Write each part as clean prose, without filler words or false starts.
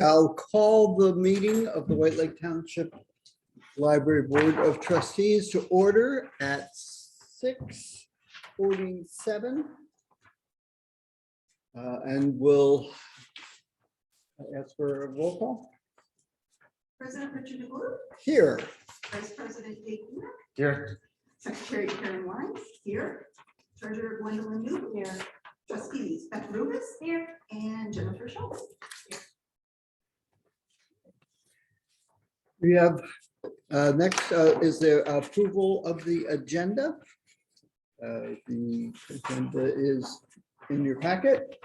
I'll call the meeting of the White Lake Township Library Board of Trustees to order at 6:47. And we'll ask for a roll call. President Richard DeGlue, Here. Vice President Kate Weir, Here. Secretary Karen Wines, here. Treasurer Gwendolyn Newton, here. Trustees Beth Rubis, here, and Jennifer Schultz. We have, next is the approval of the agenda. The agenda is in your packet.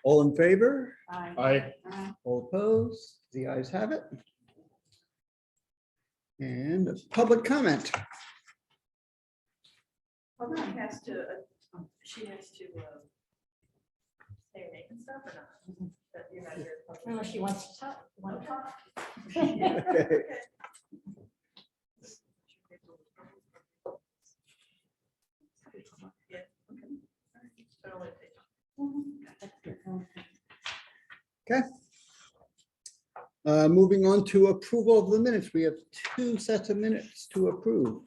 All in favor? Aye. All opposed? The ayes have it. And public comment. Well, she has to say her name and stuff or not? That you're not here. Unless she wants to talk. Want to talk? Okay. Yeah, okay. So I'll let it Okay. Moving on to approval of the minutes. We have 2 sets of minutes to approve.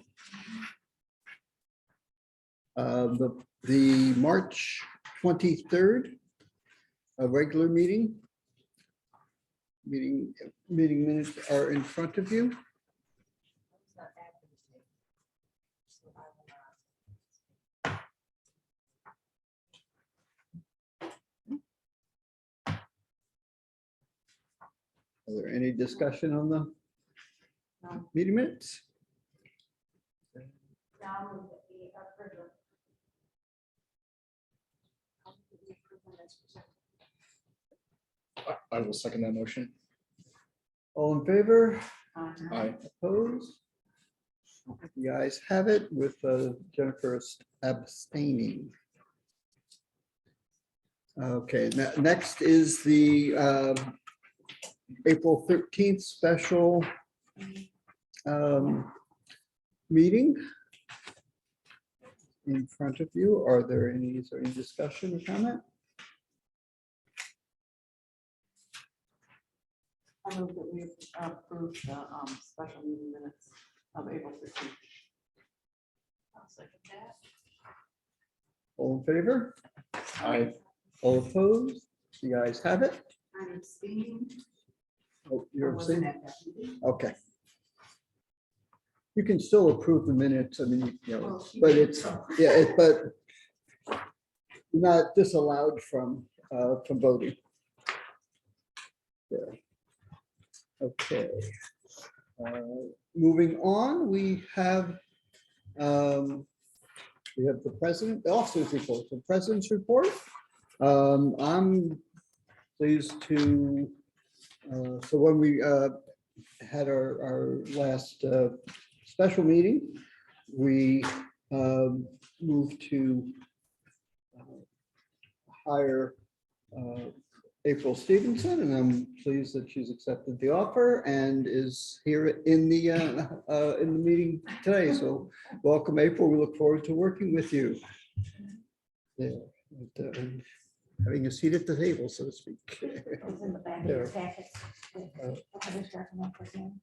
The March 23rd, a regular meeting. Meeting minutes are in front of you. Are there any discussion on the meeting minutes? I will second that motion. All in favor? Aye. Opposed? The ayes have it with Jennifer abstaining. Okay, next is the April 13th special meeting. In front of you, is there any discussion or comment? I move that we approve the special meeting minutes of April 15th. I'll second that. All in favor? Aye. All opposed? The ayes have it. I'm abstaining. Oh, you're I wasn't abstaining? at that meeting. Okay. You can still approve the minutes. I mean, you know, Well, she but did, it's, so. yeah, but not disallowed from voting. Yeah. Okay. Moving on, we have the president, the officers report, the president's report. I'm pleased to, so when we had our last special meeting, we moved to hire April Stevenson, and I'm pleased that she's accepted the offer and is here in the meeting today. So welcome, April. We look forward to working with you. Yeah, and having a seat at the table, so to speak. It was in the back of your packet.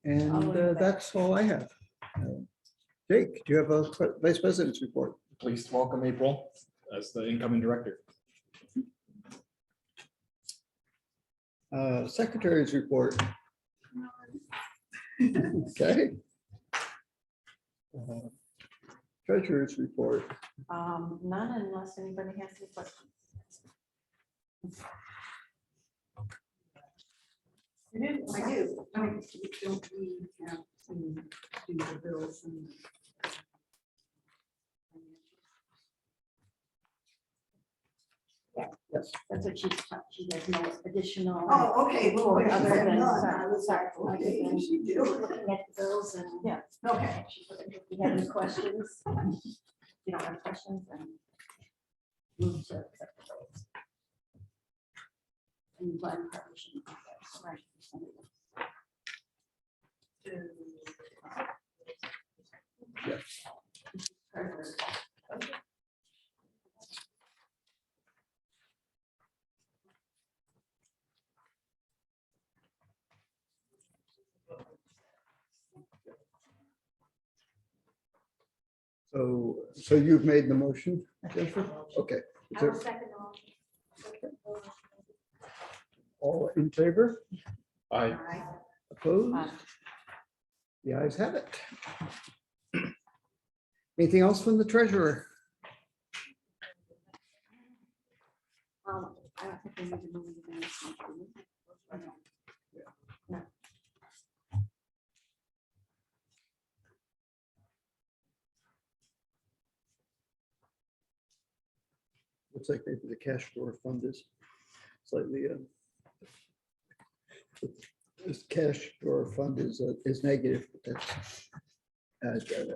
And that's all I have. Jake, do you have a vice president's report? Pleased to welcome April as the incoming director. Secretary's report. Okay. Treasurer's report. None unless anybody has any questions. I do. Don't we have to do the bills and Yes. That's what she has no additional. oh, okay. Well, Or wait, other I than- none. I was like, other okay, than she do. Looking at the bills and. Yeah. Okay. If you have any questions, if you don't have questions, then. Move to accept the bills. And Glenn probably shouldn't do that. Right. So you've made the motion, Jennifer? Okay. Is I will there second all. all in favor? Aye. Opposed? Aye. The ayes have it. Anything else from the treasurer? I don't think we need to move the minutes. No. Looks like maybe the cash flow fund is slightly. This cash drawer fund is negative, but that's at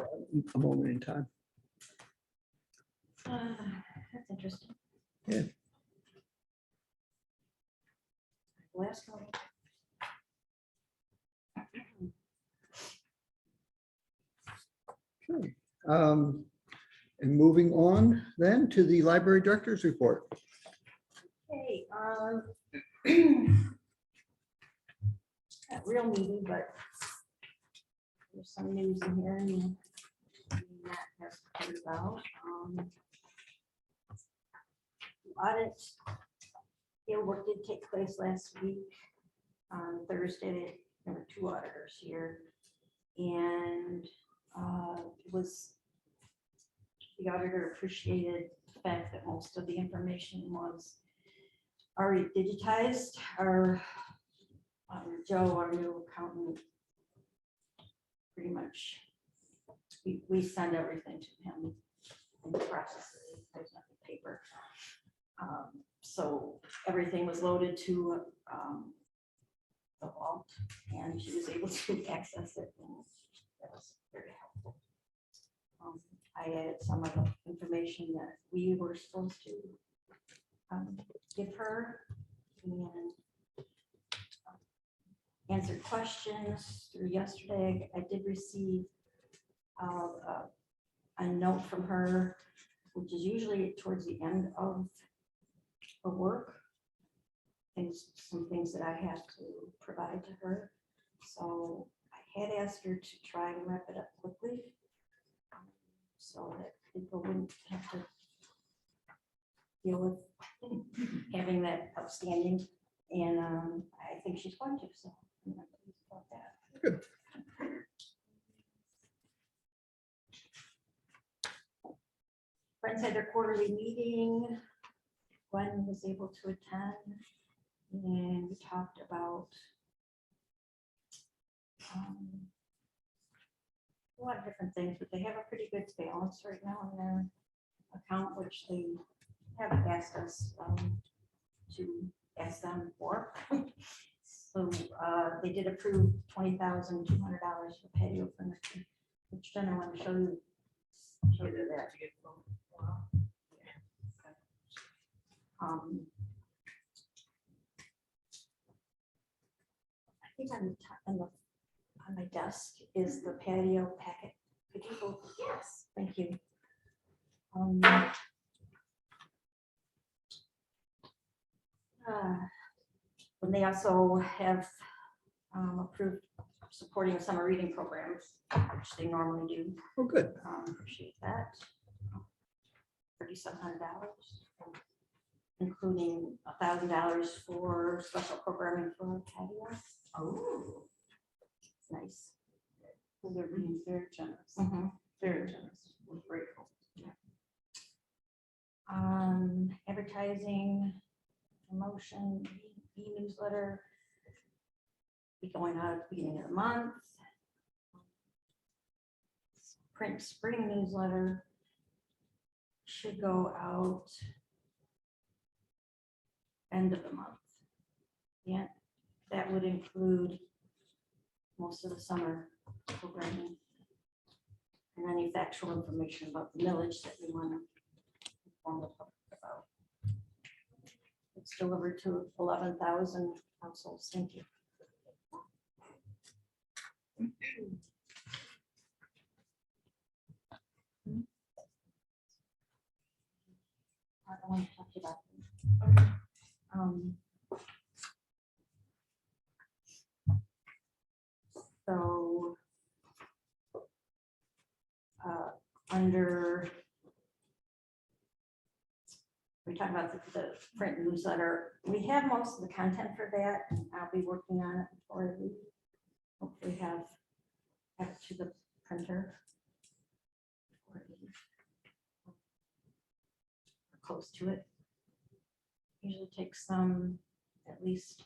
a moment in time. That's interesting. Yeah. Last one. Okay. And moving on then to the library director's report. Okay, not real meeting, but there's some news in here and Matt has heard about. Audit field work did take place last week. On Thursday, there were 2 auditors here. And it was, the auditor appreciated the fact that most of the information was already digitized. Our Joe, our new accountant, pretty much, we send everything to him and he processes it. There's nothing paper. So everything was loaded to the vault and she was able to access it. And that was very helpful. I added some of the information that we were supposed to give her and answered questions through yesterday. I did receive a note from her, which is usually towards the end of her work. Some things that I have to provide to her. So I had asked her to try and wrap it up quickly so that people wouldn't have to deal with having that outstanding. And I think she's going to, so I'm not pleased about that. Good. Friends had their quarterly meeting. Gwen was able to attend and we talked about a lot of different things, but they have a pretty good balance right now in their account, which they haven't asked us to ask them for. So they did approve $20,200 for patio furniture, which then I want to show you that. I think on the top, on my desk is the patio packet. Could you go? Yes, thank you. And they also have approved supporting summer reading programs, which they normally do. Oh, good. Appreciate that. $3,700, including $1,000 for special programming for patio. Oh. It's nice. So they're being very generous, Mhm. very generous. We're grateful. Advertising, promotion, e-newsletter. Be going out at the beginning of the month. Print spring newsletter should go out end of the month. Yeah, that would include most of the summer programming and any factual information about the millage that we want to inform the public about. It's delivered to 11,000 households. Thank you. I want to talk to you about them. So under talking about the print newsletter. We have most of the content for that, and I'll be working on it before we hopefully have it to the printer. before we leave. Or close to it. Usually takes them at least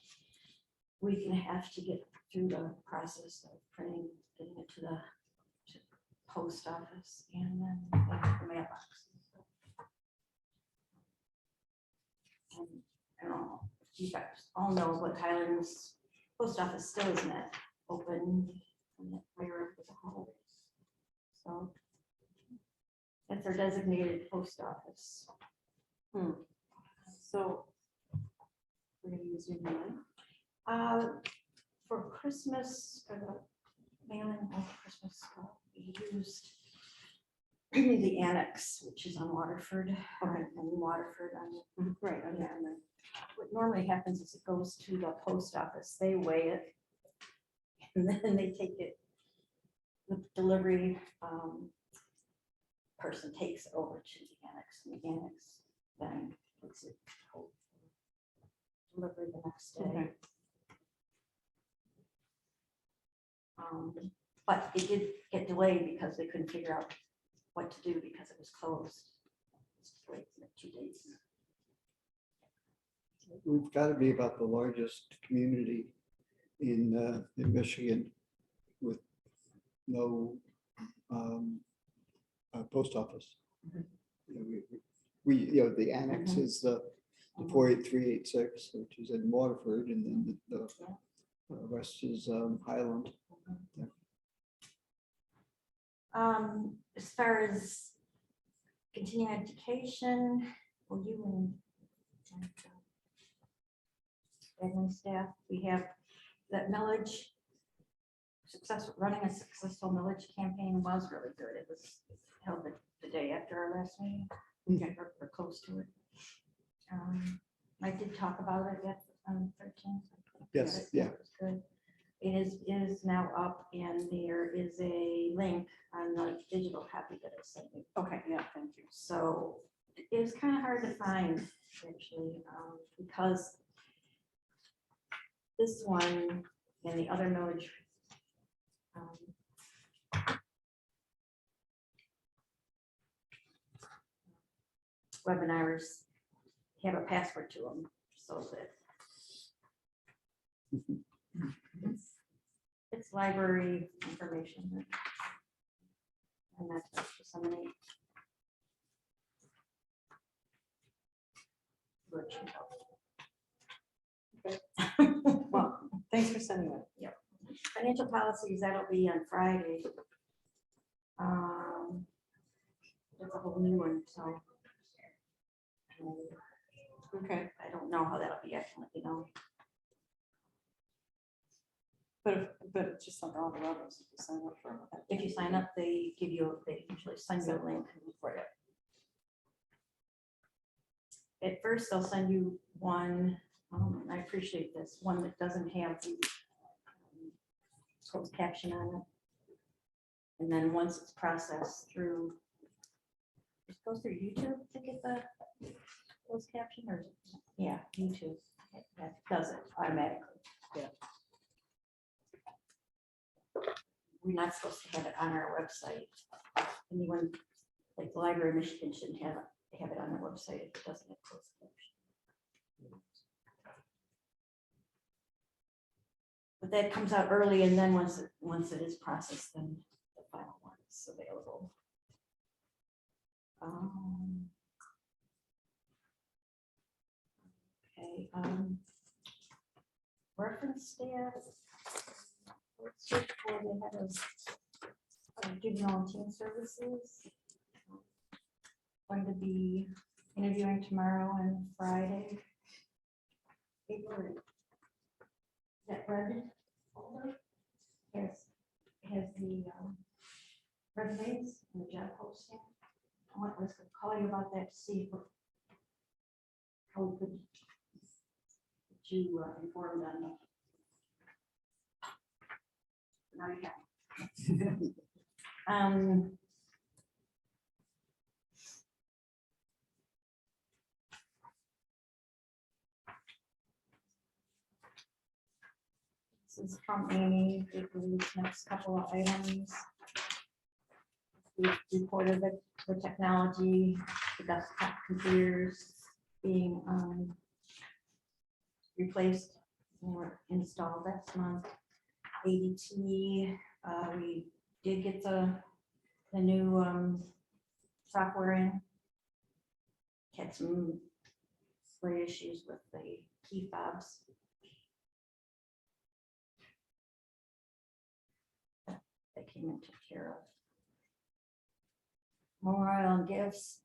week and a half to get through the process of printing, getting it to the post office and then the mailbox. And I don't know, if you guys all know, but Highlands post office still isn't open prior to the holidays. So that's our designated post office. So we're gonna use your name. For Christmas, for the mailing of Christmas, we used the annex, which is on Waterford, and Waterford on Right, okay, Yeah. what normally happens is it goes to the post office, they weigh it. And then they take it, the delivery person takes it over to the annex, and the annex then puts it out for delivery the next day. Okay. But it did get delayed because they couldn't figure out what to do because it was closed. It's delayed for 2 days. We've got to be about the largest community in Michigan with no post office. Mhm. You know, the annex is the 48386, which is in Waterford, and then the rest is Highland. As far as continuing education, well, you and admin staff, we have that millage. Running a successful millage campaign was really good. It was held the day after our last meeting. We're close to it. I did talk about it at 13th. Yes, yeah. It was good. It is now up, and there is a link on the digital copy that I sent you. Okay, yeah, thank you. So it was kind of hard to find, actually, because this one and the other millage webinars have a password to them, so that it's library information. And that's to disseminate. Well, thanks for sending it. Financial policies, that'll be on Friday. It's a whole new one, so. Okay, I don't know how that'll be, I can let you know. but it's just like all the others, if you sign up for it. If you sign up, they usually send you a link for it. At first, they'll send you one, I appreciate this, one that doesn't have the closed caption on it. And then once it's processed through, it goes through YouTube to get the closed caption, or, yeah, YouTube, that does it automatically. Yeah. We're not supposed to have it on our website. Anyone, like the Library of Michigan shouldn't have it on their website if it doesn't have closed caption. But that comes out early, and then once it is processed, then the final one is available. Okay, reference staff. Let's search for the head of juvenile and teen services. Going to be interviewing tomorrow and Friday. April, is that red folder? Yes, it has the resumes and the job posting. I want to call you about that to see how we could get you informed on that. Now you have. is from Amy, these next couple of items. We've reported the technology, the desktop computers being replaced or installed next month. ADT, we did get the new software in. Had some slight issues with the key fobs. That came and took care of. Memorial and gifts,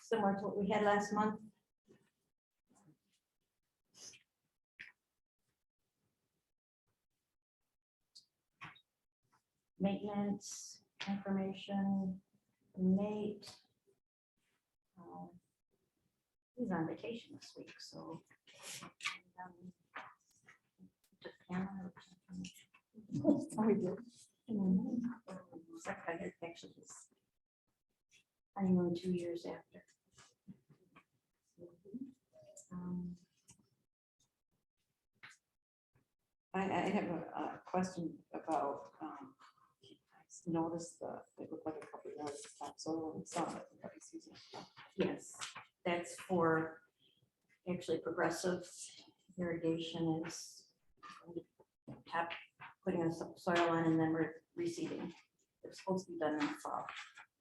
similar to what we had last month. Maintenance information, Nate. He's on vacation this week, so. Took Cameron or something. Oh, we did. Actually, his honeymoon 2 years after. I have a question about, I noticed that they look like a couple of yards of topsoil in the sun. Yes, that's for actually progressive irrigation is tap, putting a soil on and then we're reseeding. It's supposed to be done in the fall.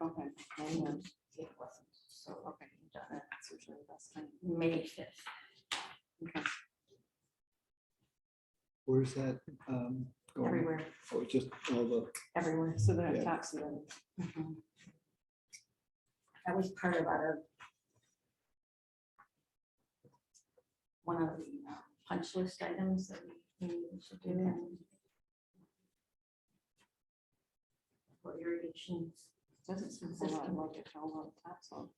Okay. And it wasn't, so Okay. done That's usually the best time. May 5th, Okay. Where's that? Going? everywhere, Oh, it's just all the, everywhere. So they're Yeah. topsoil. Mhm. That was part of our one of the punch list items that we needed to do. And for irrigation, Doesn't seem a lot like a whole lot of topsoil.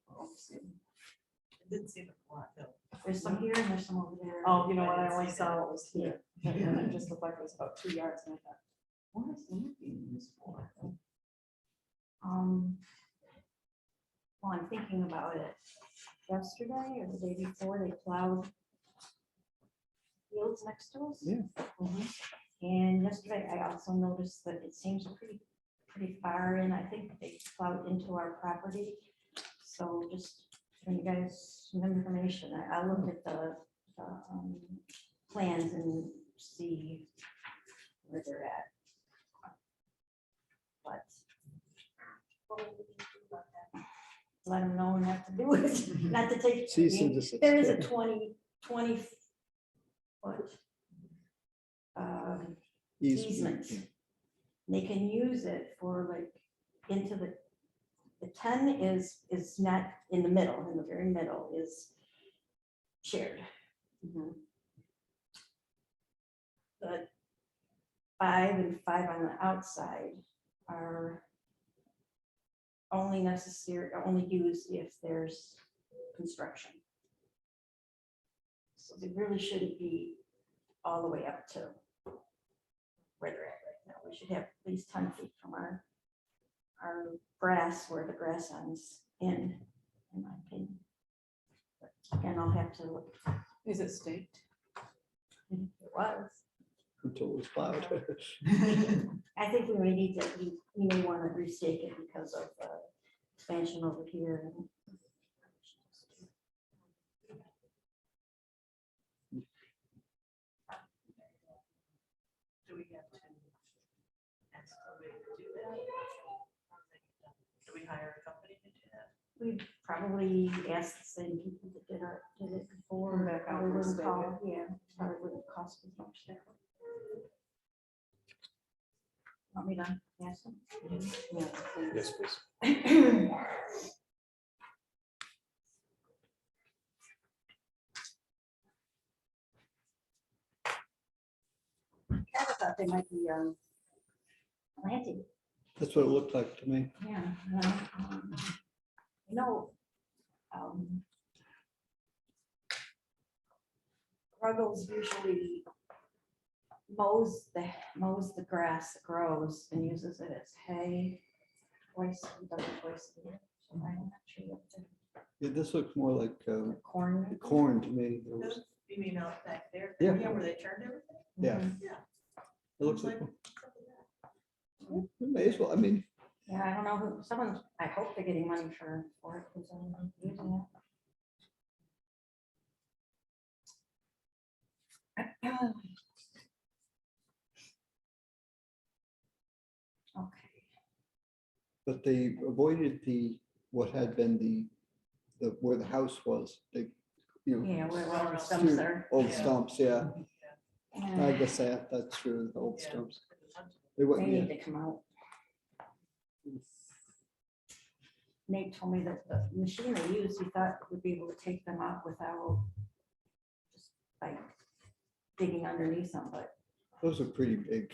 It didn't seem a lot though. there's some here and there's some over there. Oh, you know I what? I didn't only see saw that. what was here. And it just looked like it was about 2 yards. And I thought, what is that being used for? Well, I'm thinking about it. Yesterday or the day before, they plowed fields next to us. Yeah. And yesterday, I also noticed that it seems pretty far in. I think they plowed into our property. So just giving you guys some information. I'll look at the plans and see where they're at. But let them know not to do it, not to take. Cease and desist. There is a 20 foot easement. They can use it for like into the 10 is not in the middle, in the very middle is shared. The 5 and 5 on the outside are only necessary, only used if there's construction. So they really shouldn't be all the way up to where they're at right now. We should have at least 10 feet from our grass, where the grass ends in my opinion. But again, I'll have to look. Is it staked? It was. until it was plowed. I think we may need to, we may want to restake it because of expansion over here. Do we have to ask somebody to do that? Do we hire a company to do that? We probably asked the same people that did it before. Come back out Probably and wouldn't stake cost- Yeah, probably wouldn't cost as much. Want me to ask them? Yes, please. I thought they might be planting. That's what it looked like to me. Yeah. Well, you know, Ruggles usually mows the grass that grows and uses it as hay twice, he does it twice a year. So I'm not sure what Yeah, this looks more like the corn. corn to me. It was- Those, you mean out back there? Yeah. Where they turned everything? Yeah. Mhm. Yeah. It looks like. We may as well, I mean, Yeah, I don't know who, someone, I hope they're getting money for it, because I'm using it. Okay, but they avoided what had been where the house was, they, yeah, where all the stumps strewn are. old Yeah. stumps, yeah. I And guess that's true, the old Yeah. stumps. They They went, need yeah. to come out. Nate told me that the machine they used, he thought would be able to take them out without just like digging underneath them, but Those are pretty big,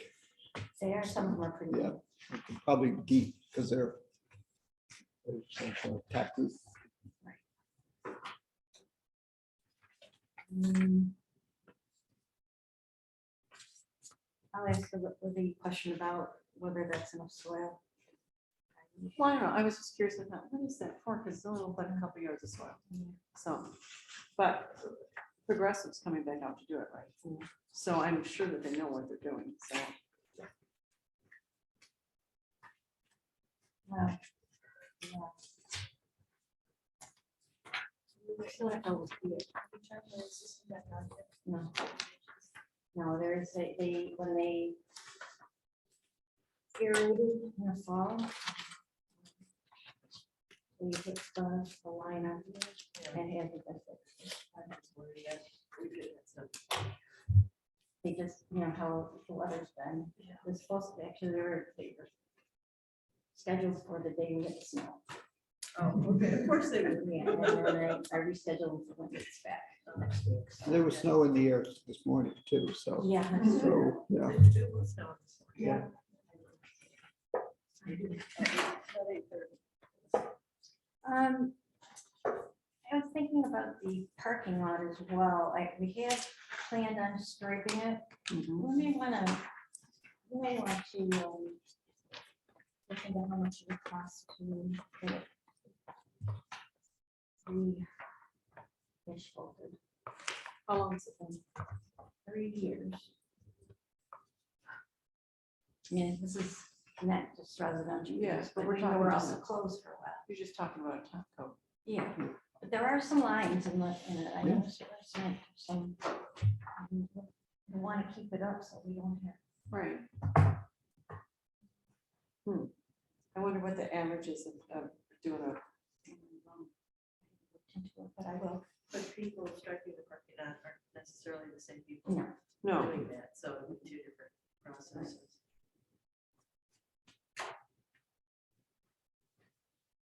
they are, some of them are pretty. Yeah. big. probably deep, because they're tacked. Mm. I'll ask the question about whether that's enough soil. Well, I don't know, I was just curious about, what is that for? Because it's only like a couple yards of soil. So, but Progressive's coming back out to do it, right? So I'm sure that they know what they're doing, so. Wow. Yeah. We still have to see it. No. No, there's when they aerated in the fall. We hit the line up and had the they just, how the weather's been. It's supposed to actually, they were scheduled for the day we hit the snow. Oh, okay, of course they would. Yeah, and then I rescheduled for when it's back next week. so. There was snow in the air this morning too, so. Yeah, that's true. So, yeah. Yeah. I was thinking about the parking lot as well. We had planned on striping it. We may want to look into how much it would cost to get it re-asphalt. How long has it been? 3 years. Yeah, this is not just residential. Yes, use, but we're we know talking we're about also it. closed for a while. You're just talking about a top coat. Yeah, but there are some lines in it. I noticed there are some. We want to keep it up so we don't have. Right. I wonder what the average is of doing a. But I will. But people striking the parking lot aren't necessarily the same people No. No, doing that, so it would be two different processes.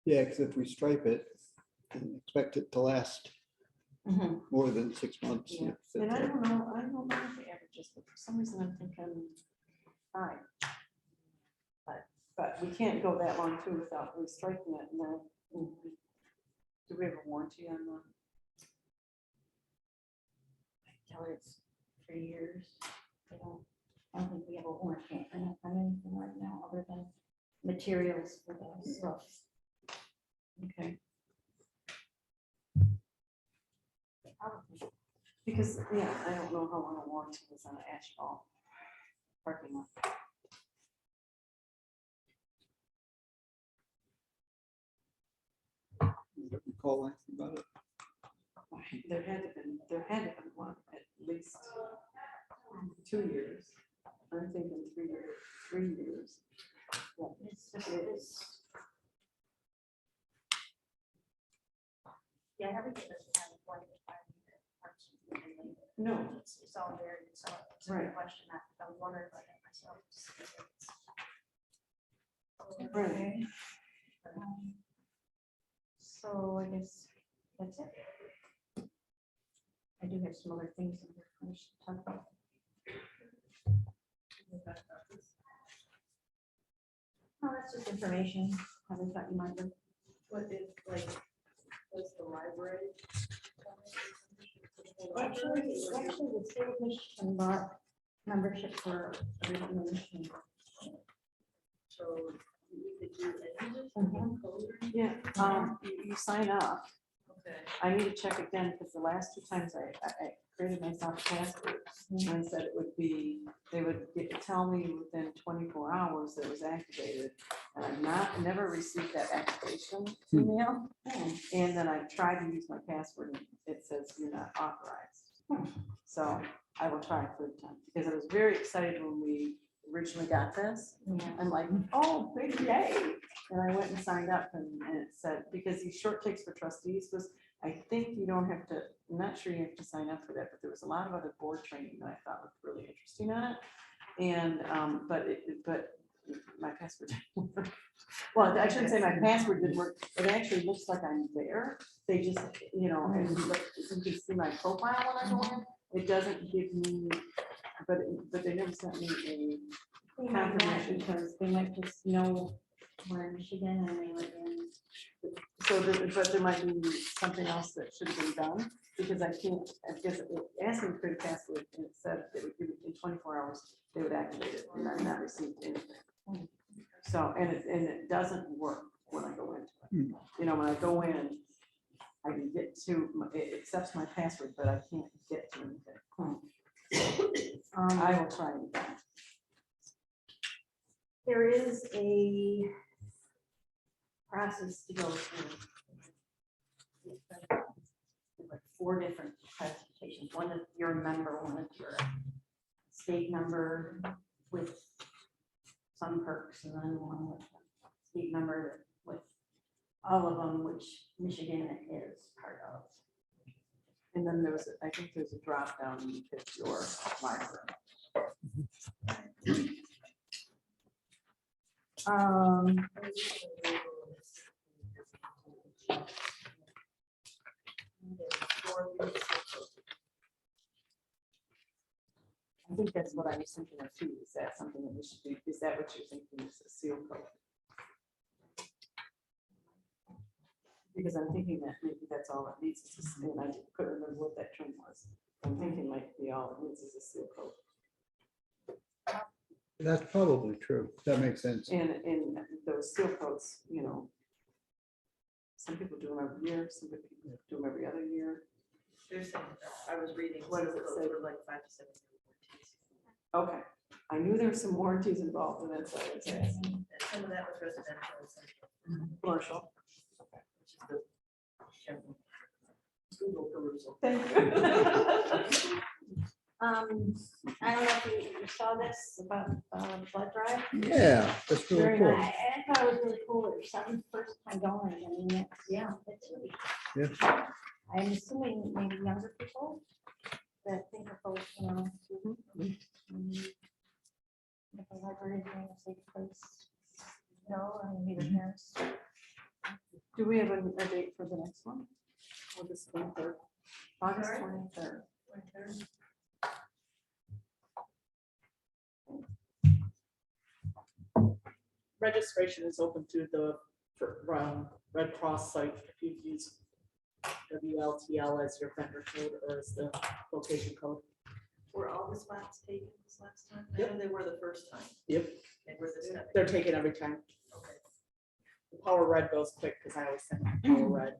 Yeah, because if we stripe it and expect it to last Mhm. more than 6 months. Yeah. and I don't know what the average is, but for some reason I'm thinking 5. But we can't go that long too without restriking it, and then, do we have a warranty on the? Till it's 3 years. I don't think we have a warranty on anything right now other than materials for the roof. Okay. Probably. Because, yeah, I don't know how long a warranty is on an asphalt parking lot. Recall anything about it? There had to have been one at least 2 years. I'm thinking 3 years, 3 years. Yeah. It's. Yeah, everything doesn't have a 5-year warranty. No. It's all very, so it's a Right. good question. I was wondering about it myself. Right. So I guess that's it. I do have some other things in here we should talk about. Oh, that's just information. I thought you might have. What is, like, what's the library? Actually, the state of Michigan bought membership for everyone in Michigan. So we could do any of this, Mhm. code or anything? Yeah, you sign up. Okay. I need to check again because the last 2 times created myself passwords and said it would be, they would tell me within 24 hours that it was activated. And never received that activation email. And then I tried to use my password and it says you're not authorized. So I will try a third time because I was very excited when we originally got this. I'm like, oh, big yay. And I went and signed up and it said, because these short takes for trustees was, I think you don't have to, I'm not sure you have to sign up for that, but there was a lot of other board training that I thought looked really interesting on it. And, but my password didn't work. Well, I shouldn't say my password didn't work. It actually looks like I'm there. They just, you know, and you can see my profile when I go in. It doesn't give me, but they never sent me They might not, because they might just know we're in Michigan and they live in. so, but there might be something else that should have been done, because I can't, I guess it asked me to create a password, and it said they would give it in 24 hours, they would activate it, and I've not received anything. So, and it doesn't work when I go into it. You know, when I go in, I can get to, it accepts my password, but I can't get to anything. I will try it again. There is a process to go through. Like 4 different classifications. One is your member, one is your state member with some perks, and then one with state member with all of them, which Michigan is part of. And then there's, I think there's a drop down, and you pick your library. I think that's what I was thinking of too. Is that something that we should do? Is that what you're thinking is a seal code? Because I'm thinking that maybe that's all it needs is a seal, and I couldn't remember what that term was. I'm thinking might be all it needs is a seal code. That's probably true. That makes sense. And those seal codes, you know, some people do them every year, some people do them every other year. There's some, I was reading. What does it say? For like 5 to 7 years. Okay, I knew there were some warranties involved, and that's why I was asking. And some of that was residential and some Commercial. which is the general Google perusal. Thank you. I don't know if you saw this about blood drive. Yeah, that's really Very cool. nice. I thought it was really cool. It's some first time donors. I mean, it's really. Yeah. I'm assuming maybe younger people that think of those, you know. If the library is going to safe place. No, I mean, either parents. Do we have a date for the next one? Or this 23rd? August Sorry? 23rd. Registration is open through the Red Cross site if you use WLTL as your vendor code or as the location code. Were all the spots taken this last time? I Yep. know they were the first time. Yep, They were this time. they're taken every time. Okay. The Power Red goes quick because I always send them Power Red.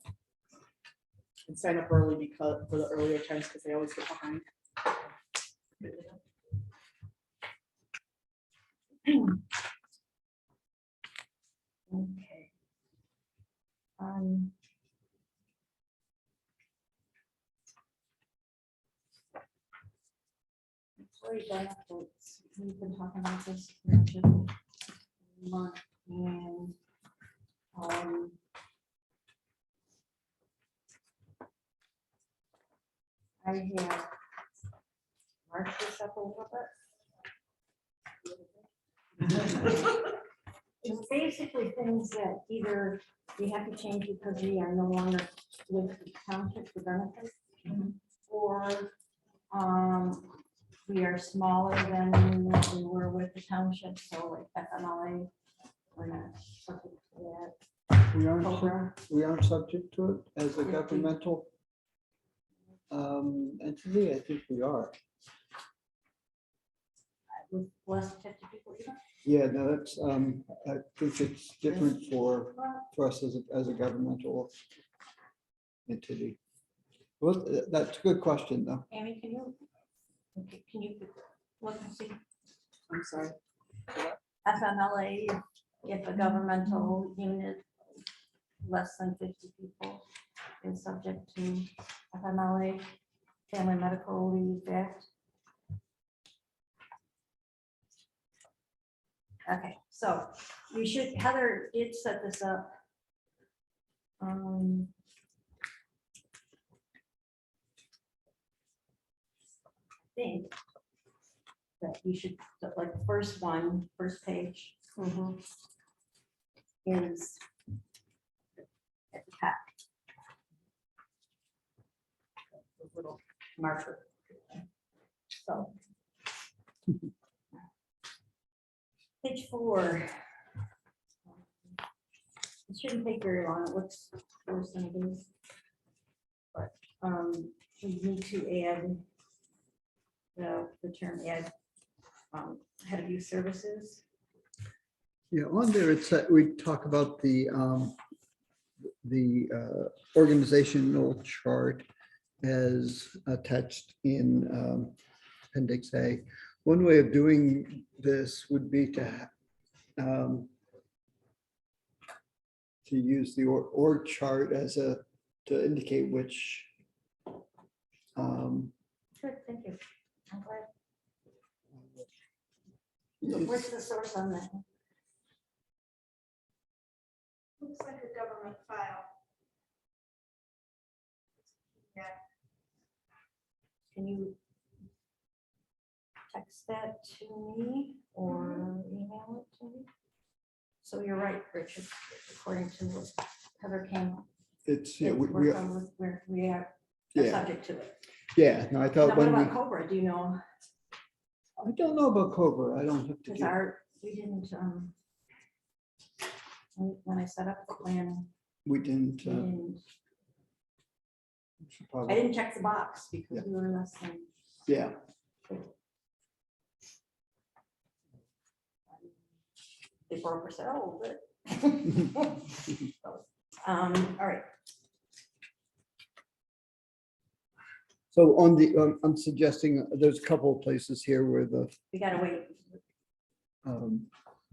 And sign up early because for the earlier times because they always get behind. Okay. Employee benefits, we've been talking about this for a month, and I have marked this up a little bit. It's basically things that either we have to change because we are no longer with the township for benefits, or we are smaller than what we were with the township, so like FMLA, we're not subject to that. We aren't subject to it as a governmental entity. I think we are. With less than 50 people, either. Yeah, no, that's, I think it's different for us as a governmental entity. Well, that's a good question, though. Amy, can you look and see I'm sorry. FMLA, if a governmental unit less than 50 people is subject to FMLA, Family Medical Leave Act? Okay, so we should, Heather did set this up. I think that you should, like, the first one, first page is at the top. The little marker. So. Page 4. It shouldn't take very long. It looks worse than it is. But we need to add the term add head of youth services. Yeah, on there, it's, we talk about the organizational chart as attached in Appendix A. One way of doing this would be to use the org chart as to indicate which. Good, thank you. I'm glad. What's the source on that? Looks like a government file. Can you text that to me or email it to me? So you're right, Richard, according to what Heather came. It's, yeah, We are yeah, subject to it. yeah, no, I Now, thought what when about we, Cobra? Do you know? I don't know about Cobra, I don't have to Because get, we didn't, when I set up the plan, we didn't. we didn't, should I probably- didn't check the box because Yeah. we were less than. Yeah, They broke us out a little bit. All right, so on the, I'm suggesting, there's a couple of places here where the, we gotta wait.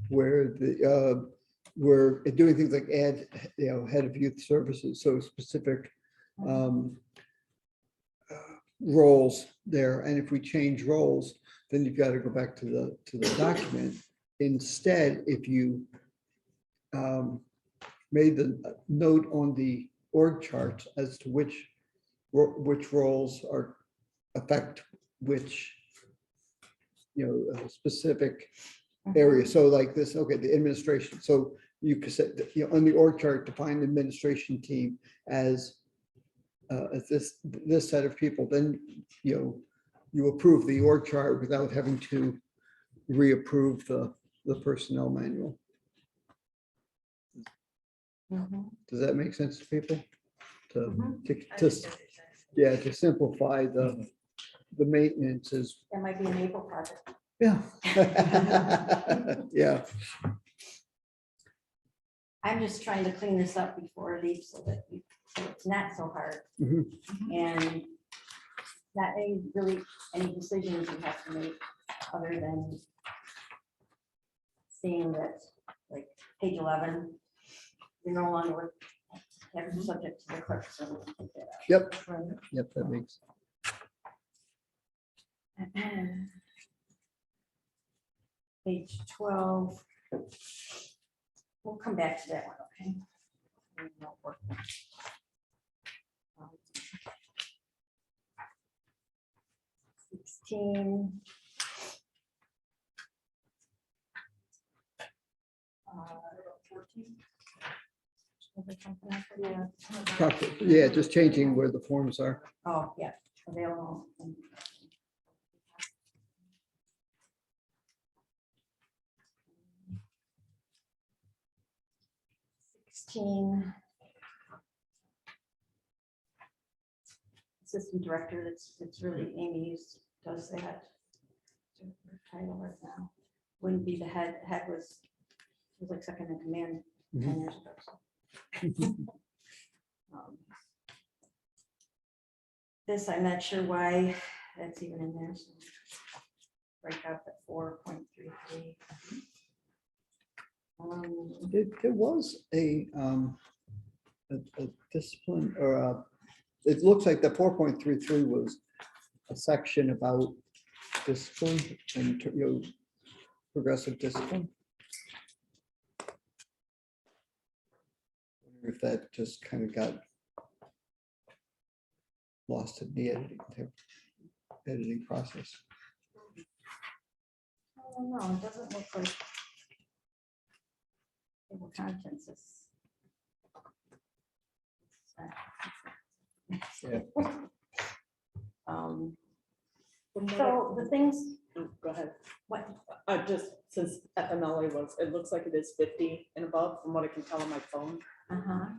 we're doing things like add, head of youth services, so specific roles there. And if we change roles, then you've got to go back to the document. Instead, if you made the note on the org charts as to which roles are affect which, specific area. So like this, okay, the administration. So you could say, on the org chart, define the administration team as this set of people. Then, you approve the org chart without having to reapprove the personnel manual. Does that make sense to people? To simplify the maintenance is, That might be an April project. yeah. Yeah, I'm just trying to clean this up before I leave so that so it's not so hard. Mhm. And not any decisions you have to make other than seeing that, like, page 11, you're no longer subject to the clerk. So we'll take that out. Yep, Right. yep, that makes. Page 12. We'll come back to that one, okay? Um, 16. Uh, 14. Yeah, just changing where the forms are. Oh, yeah, available. 16. Assistant director, it's really Amy's does that. Her title right now. Wouldn't be the head was like second in command 10 years ago. So. This, I'm not sure why that's even in there. So break out the 4.33. There was a discipline or it looks like the 4.33 was a section about discipline and, progressive discipline. Wonder if that just kind of got lost in the editing process. I don't know, it doesn't look like table contents is. Yeah. So the things, Oh, go ahead. what, Just since FMLA was, it looks like it is 50 and above from what I can tell on my phone.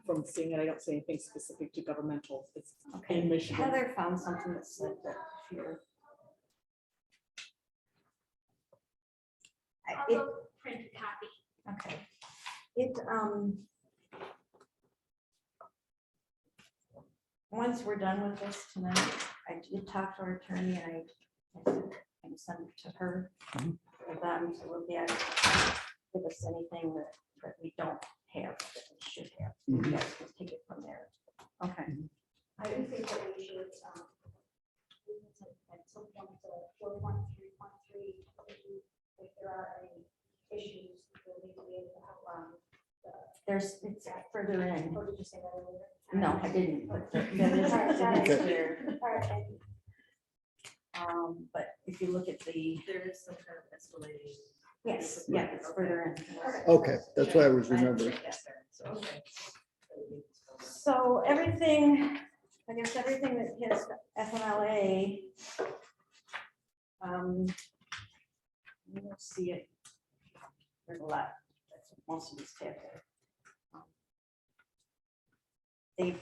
From seeing it, I don't see anything specific to governmental. It's okay, in Michigan. Heather found something that said that here. Printed copy. Okay. It, once we're done with this tonight, I did talk to our attorney and I can send it to her. Mhm. For them to look at, give us anything that we don't have, that we should have. You Mhm. guys can take it from there. Okay. I do think that we should, at some point, 4.3.3, if there are any issues, we'll need to be able to outline. There's, it's further in. Or did you say that earlier? No, I didn't, but that is, it is clear. All right, thank you. But if you look at the, There is some kind of escalating. yes, yeah, it's further in. Okay, that's what I was remembering. So, So everything, I guess everything that hits FMLA, you'll see it. There's a lot, that's what most of these tabs are.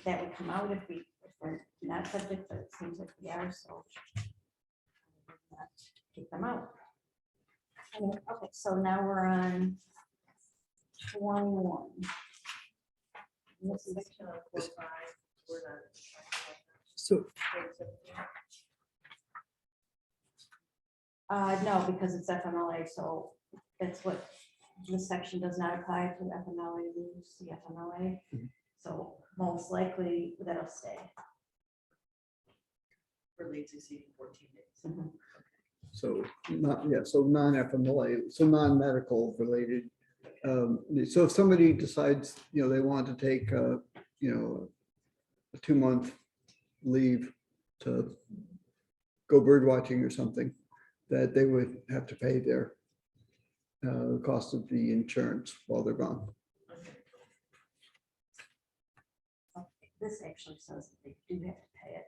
That would come out if we're not subject, but it seems like we are, so. not Take them out. Okay, so now we're on 21. This is section of 4.5, we're not. So, No, because it's FMLA, so that's what this section does not apply to FMLA, rules, the FMLA. Mhm. So most likely that'll stay. For leads exceeding 14 days. so non-FMLA, so non-medical related. So if somebody decides, they want to take, a 2-month leave to go bird watching or something, that they would have to pay their cost of the insurance while they're gone. This actually says that they do have to pay it.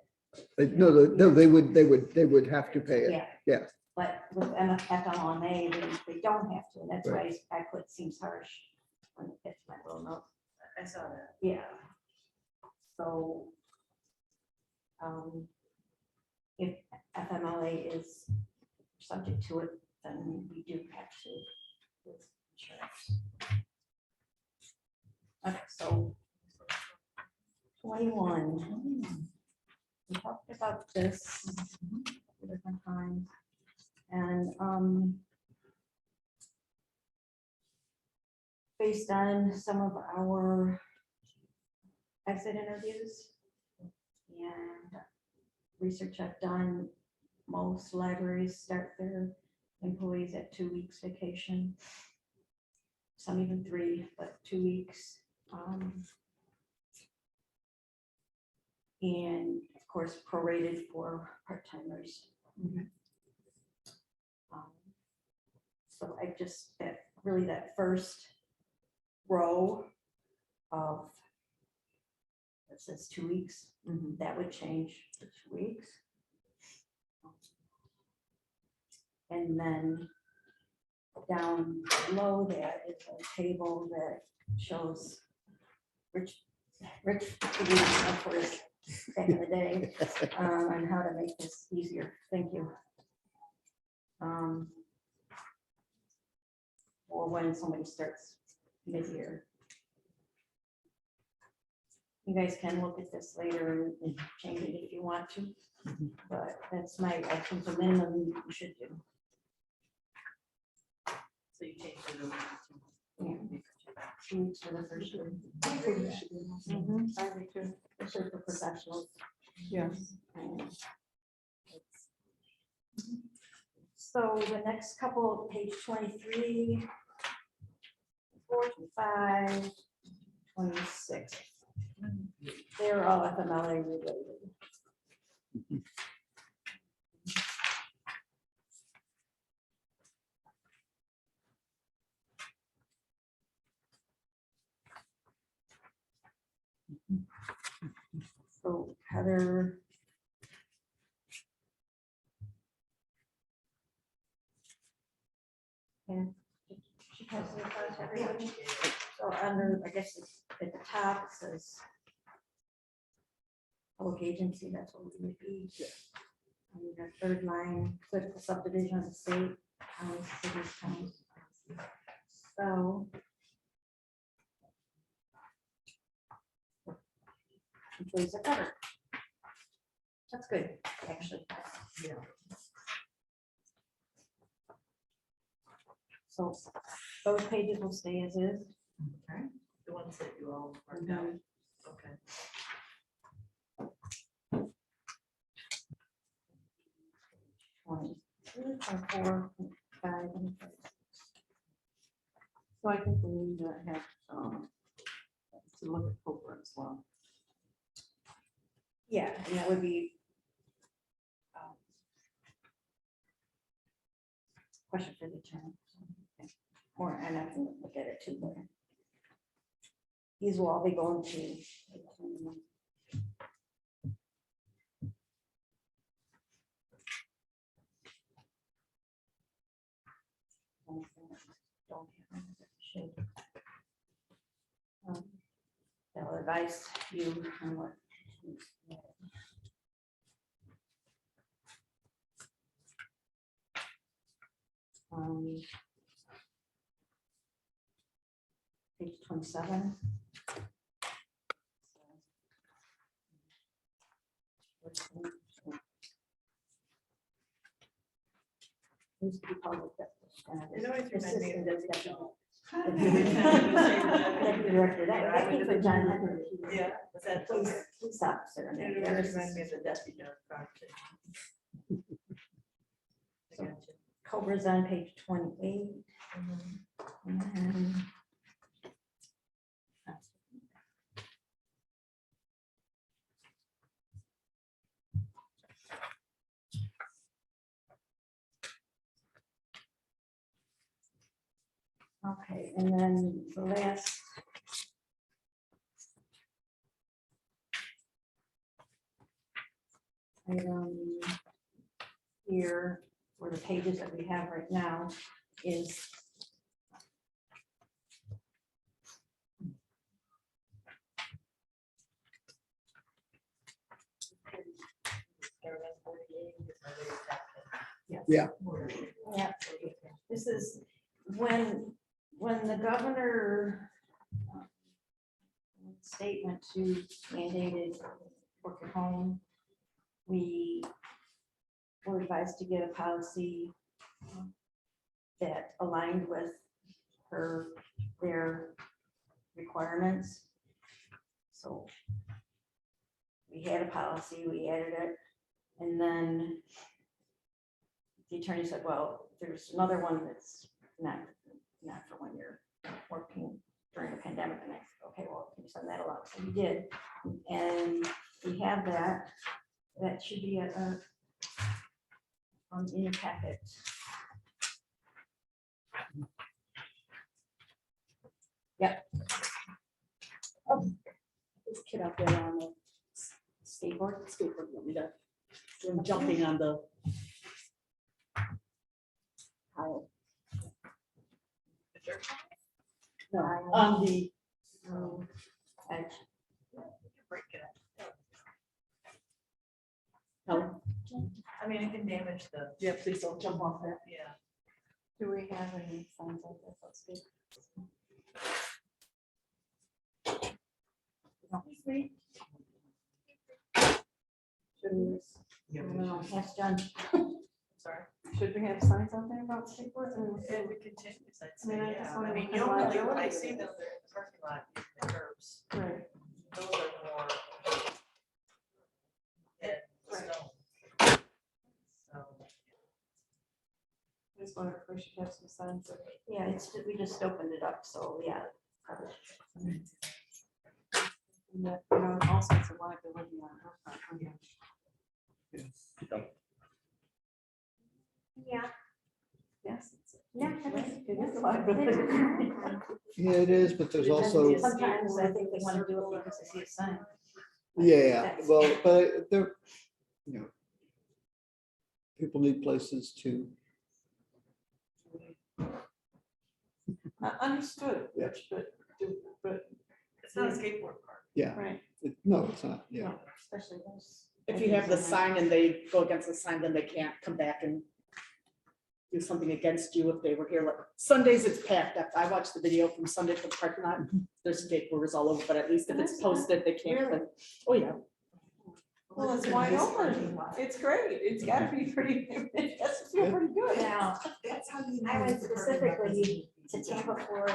No, they would have to pay it. Yeah. Yeah. But with FMLA, they don't have to, and that's why I put seems harsh when it gets my little note. I saw that. Yeah. So. If FMLA is subject to it, then we do have to. With insurance. Okay, so. 21. We talked about this a couple different times. And based on some of our exit interviews and research I've done, most libraries start their employees at 2 weeks vacation. Some even 3, but 2 weeks. And of course, prorated for part-timers. So I just, that first row of, it says 2 weeks, that would change to 2 weeks. And then down below that is a table that shows Rich for his back in the day, on how to make this easier. Thank you. Or when somebody starts mid-year. You guys can look at this later and change it if you want to. But that's I think the minimum you should do. So you changed it over to. Yeah. 2 weeks for the first year. Mhm, I do too. Especially for professionals. Yes. So the next couple, page 23, 4 to 5, 26. They're all FMLA related. So Heather. And she passes it out to everybody. So under, I guess it's at the top, it says public agency, that's what we would be. And the third line, political subdivision of the state, counties, cities, towns. So. Employees are covered. That's good, actually. Yeah. So those pages will stay as is. Okay. The ones that you all marked out. Okay. One, 2, 4, 5, and 6. So I think we need to have, to look at Cobra as well. Yeah, and that would be question for the attorney. Or, and I can look at it too, but these will all be going to. They'll advise you on what. Page 27. Needs to be public. It always reminds me of Deputy Shaw. Deputy Director, that came from John Henry. Yeah, was that? Police officer. and It then always there's reminds me of the Deputy John Carter. I got you. Cobra's on page 28. And okay, and then the last. Item here, for the pages that we have right now, is Yeah. yeah, this is when the governor statement to mandated work at home, we were advised to get a policy that aligned with their requirements. So we had a policy, we added it, and then the attorney said, well, there's another one that's not for when you're working during the pandemic. And I said, okay, well, can you send that along? So we did, and we have that. That should be in your packet. Yep. Oh, This kid out there on the skateboard, want me to, I'm jumping on the pile. No, on the, edge. Break it up. Helen, I mean, it can damage the, yeah, please don't jump off that. yeah. Do we have any signs like this? Let's see. Sweet. That's done. Sorry. Should we have signs out there about skateboards? If it continues, I'd I mean, say, I yeah. just I wonder mean, what kind of normally, I liability see it them is. there in the parking lot, using the curbs. Right. Those are more. And Right. stone. So. Just wonder if we should have some signs. Yeah, we just opened it up, so yeah. probably. And that, you know, all sorts of liability on our part. Yeah. Yes. Yeah, It is a liability. Yeah, it is, but there's also, Sometimes I think they want to do it because they see a sign. yeah, well, but there, you know, people need places to, Understood, Yeah. but, It's not a skateboard park. yeah, right. no, it's not, yeah. Especially those. If you have the sign and they go against the sign, then they can't come back and do something against you if they were here. Like Sundays, it's packed up. I watched the video from Sunday from the parking lot. There's skateboarders all over, but at least if it's posted, they can't. Really? But, oh, yeah. Well, it's wide open. It's great. It's gotta be pretty, it has to feel pretty good. Now, That's how you know. I went it's a perfect specifically to Tampa, Florida,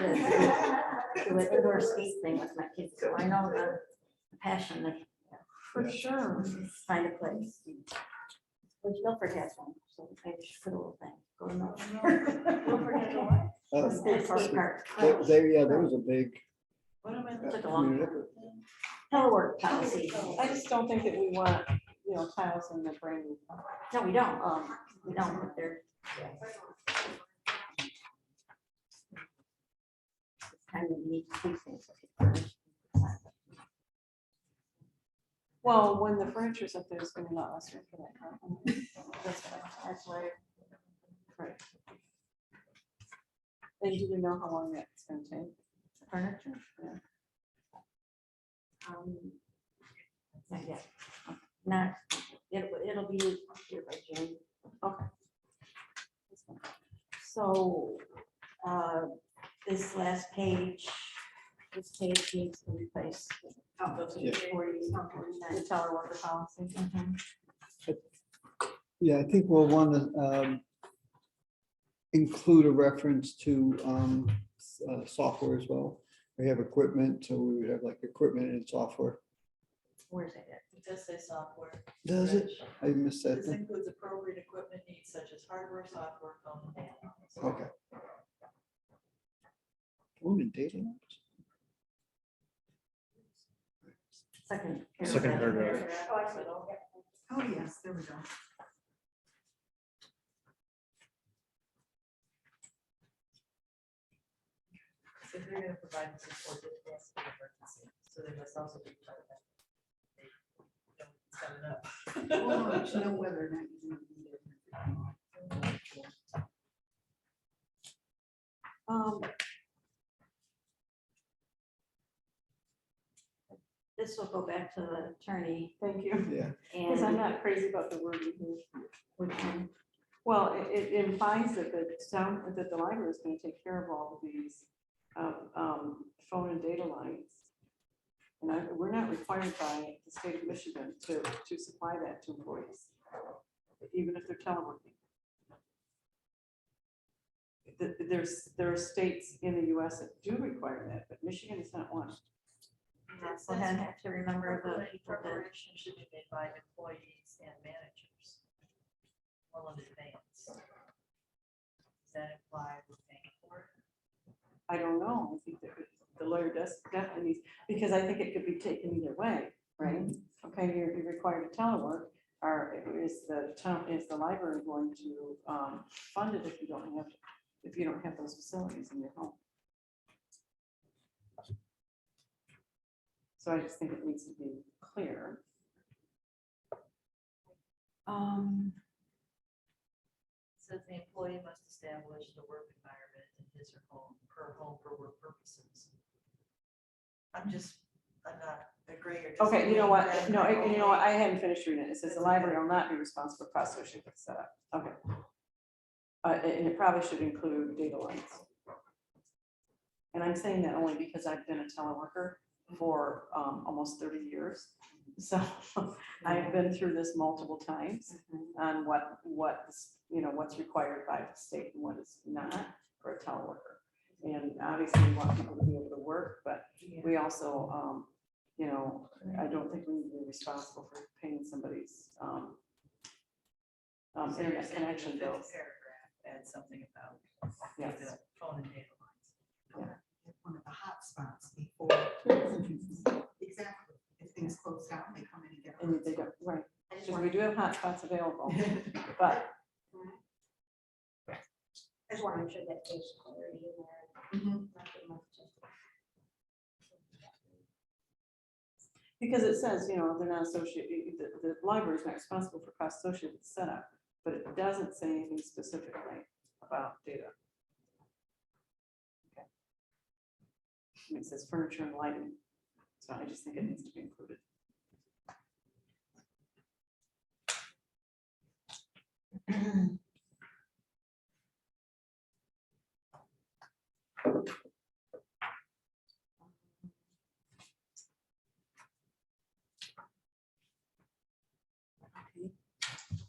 to an indoor skate thing with my kids, so I know the passion that For sure. find a place. Which Milford has one, so I just put a little thing, go to Milford. Uh, Skate park. yeah, there was a big. What am I Took looking a long community time. effort. Telework policy. I just don't think that we want, you know, tiles in the brand new. No, we don't, but they're. It's kind of neat to do things. Well, when the furniture's up there, it's gonna be a lot less room for that. That's why. Right. And do we know how long that's gonna take? Furniture? Yeah. Not yet. Not, it'll be here by June. Okay. So, this last page, this page needs to replace. Yeah. 40, The teleworker policy. Yeah, I think we'll want to include a reference to software as well. We have equipment, so we would have like equipment and software. Where's it at? It does say software. Does it? I missed that. This thing. includes appropriate equipment needs such as hardware, software, phone, and data. Okay. Phone and data. Second. Second paragraph. Oh, I see. Okay. Oh, yes, there we go. So if they're gonna provide this support, it has to be emergency, so they must also be part of that. They know it's coming up. Well, to know whether or not you want to be there. This will go back to the attorney Thank you. Yeah. Because I'm and not crazy about the wording here. which one? Well, it implies that that the library is going to take care of all of these phone and data lines. And we're not required by the state of Michigan to supply that to employees, even if they're teleworking. There are states in the US that do require that, but Michigan is not one. We'll have to remember the people that, Preparation should be made by employees and managers. Well in advance. Does that imply we're paying for it? I don't know. I think that the lawyer does definitely needs, because I think it could be taken either way, right? Okay, you're required to telework, or is the library going to fund it if you don't have those facilities in your home? So I just think it needs to be clear. Says the employee must establish the work environment in his or her home for work purposes. I'm not agreeing or. Okay, you know what? disagreeing. No, you know what? I hadn't finished reading it. It says the library will not be responsible for cost associated with setup. Okay. And it probably should include data lines. And I'm saying that only because I've been a teleworker for almost 30 years. So I've been through this multiple times on what's required by the state and what is not for a teleworker. And obviously we want people to be able to work, but we also, I don't think we need to be responsible for paying somebody's So you're internet saying in the connection fifth bills. Paragraph, add something about Yes. the phone and data lines. One of the hot spots before. Exactly. If things close down, they come in and get. And they don't, right, I just because want we do have hotspots available, but I just want to make sure that there's clarity in there. Mhm. Not that much just- because it says, they're not associated, the library is not responsible for costs associated with setup, but it doesn't say anything specifically about data. Okay. And it says furniture and lighting, so I just think it needs to be included. Okay.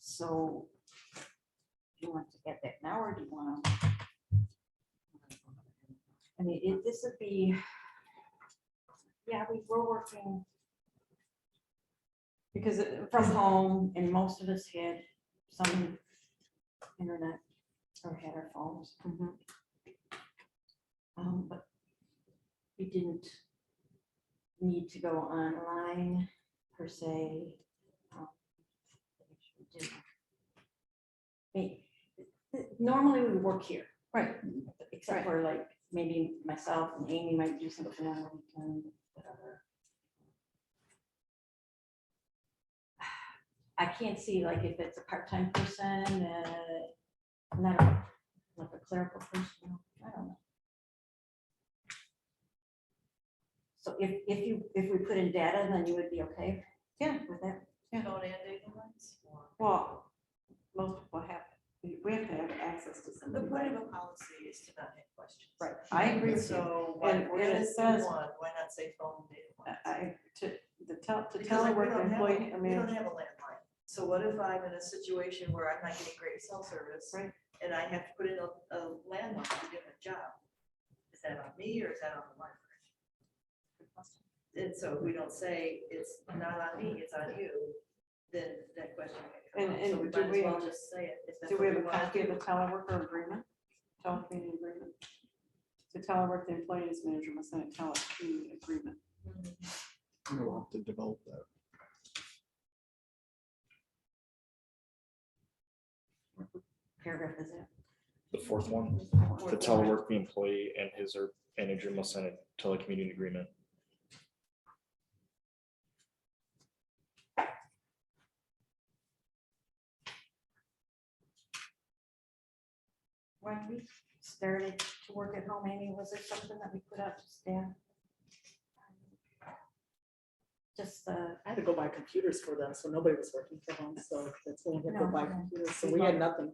So, Do you want to get that now, or do you want to? I mean, this would be, yeah, we're working because from home, and most of us had some internet or had our phones. Mhm. But we didn't need to go online per se. We didn't. I mean, normally we work here, right, except for like maybe myself and Amy might do something on the weekend, whatever. I can't see like if it's a part-time person, not like a clerical person, I don't know. So if we put in data, then you would be okay? Yeah. With that? Yeah. Phone and data lines? Or- well, most people have, we have to have access to The somebody. point of a policy is to not have questions. Right, I agree with you. So why, And we're it gonna says- do one, why not say phone and data lines? To Because tell like, we work don't have employee, a- I we mean, don't have a landline. So what if I'm in a situation where I'm not getting great cell service? Right. And I have to put in a landline to get my job? Is that on me or is that on the library? And so if we don't say it's not on me, it's on you, then that question may come up. And So we do might we as well have- just say it. if that's do we what have a wanna copy of do. the teleworker agreement? Telecommuting agreement? To telework, the employee's manager must sign a telecommuting agreement. We'll have to develop that. Paragraph is it? The fourth one, to telework, the employee and his or manager must sign a telecommuting agreement. When we started to work at home, Amy, was there something that we put out to staff? Just I had to go buy computers for them, so nobody was working from home, so that's when we had to No, buy no. computers, so we had nothing.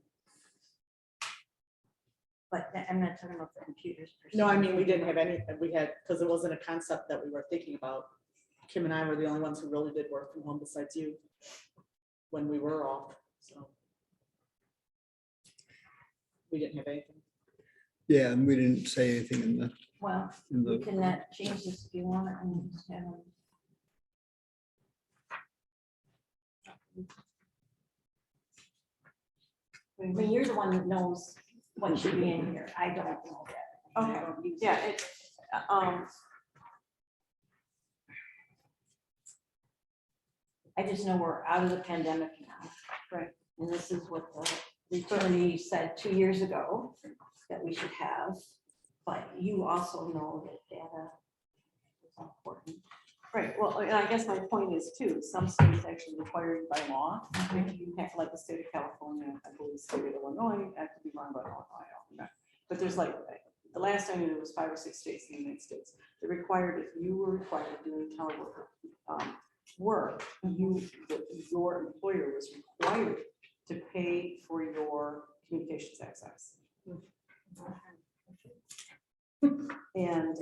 but I'm not talking about the computers. per No, I se. mean, we didn't have any, we had, because it wasn't a concept that we were thinking about. Kim and I were the only ones who really did work from home besides you, when we were off, so. We didn't have anything. Yeah, and we didn't say anything in Well, the. we can change this if you want and have them. I mean, you're the one that knows what should be in here. I don't know that. I Okay. don't use Yeah, it. I just know we're out of the pandemic now. Right. And this is what the attorney said 2 years ago that we should have. But you also know that data is important. right, well, and I guess my point is too, some states actually require it by law. If you have, like the state of California, I believe the state of Illinois, I could be wrong about Illinois, I don't know. But there's like, the last I knew, there was 5 or 6 states in the United States that required, if you were required to do telework work, your employer was required to pay for your communications access. And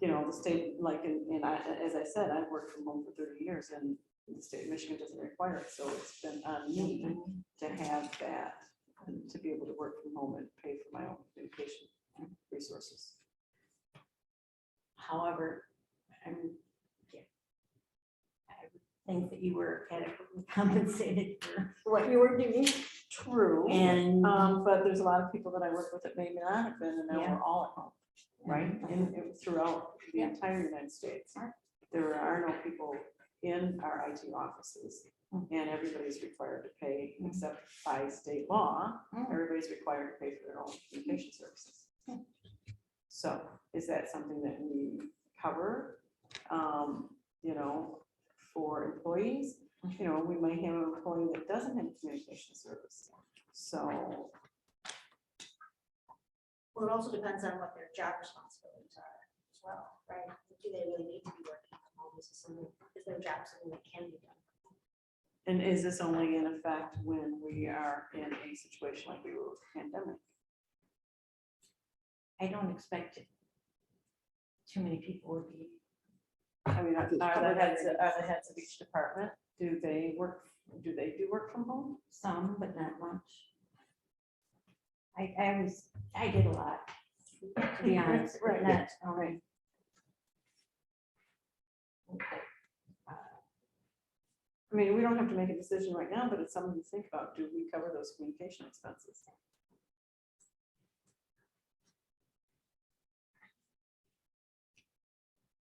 you know, the state, like, as I said, I've worked from home for 30 years and the state of Michigan doesn't require it, so it's been on me to have that, and to be able to work from home and pay for my own communication resources. However, yeah, I would think that you were adequately compensated for what you were doing. True. And But there's a lot of people that I work with that may not have been, and now Yeah. we're all at home, right? And throughout the Yeah. entire United States. There are no people in our IT offices, and everybody's required to pay, except by state law, everybody's required to pay for their own communication services. So is that something that we cover, you know, for employees? You know, we might have an employee that doesn't have a communication service, so. Well, it also depends on what their job responsibilities are as well, right? Do they really need to be working from home? Is their job something that can be done? And is this only in effect when we are in a situation like we were with the pandemic? I don't expect too many people would be. I mean, are the heads of each department, do they do work from home? Some, but not much. I did a lot, to be honest, but Right. not, Right. I mean, we don't have to make a decision right now, but it's something to think about. Do we cover those communication expenses?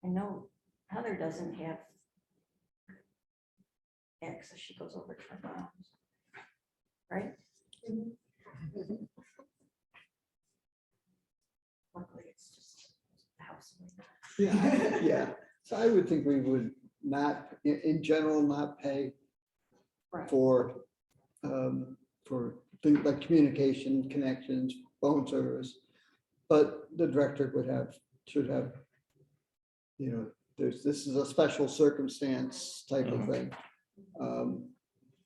I know Heather doesn't have access, she goes over to her mom's. Right? Luckily, it's just the house. Yeah, yeah. So I would think we would not, in general, not pay Right. for things like communication, connections, phone service. But the director should have, you know, this is a special circumstance type of thing.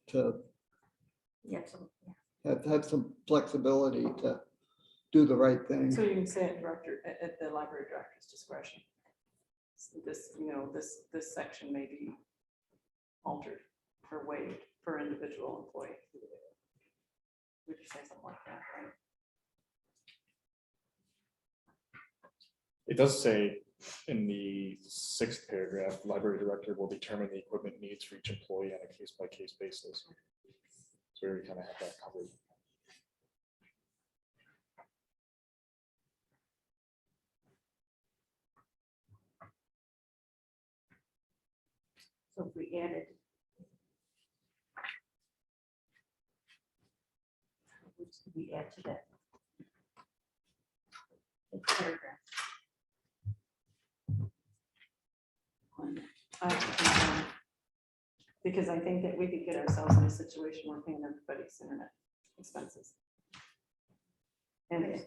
To Yeah, so, yeah. have some flexibility to do the right thing. So you can say at the library director's discretion. This, you know, this section may be altered or waived per individual employee. Would you say something like that, right? It does say in the 6th paragraph, library director will determine the equipment needs for each employee on a case-by-case basis. So we kind of have that covered. So if we added. Which did we add to that? The paragraph. Because I think that we could get ourselves in a situation where paying everybody's internet expenses. And,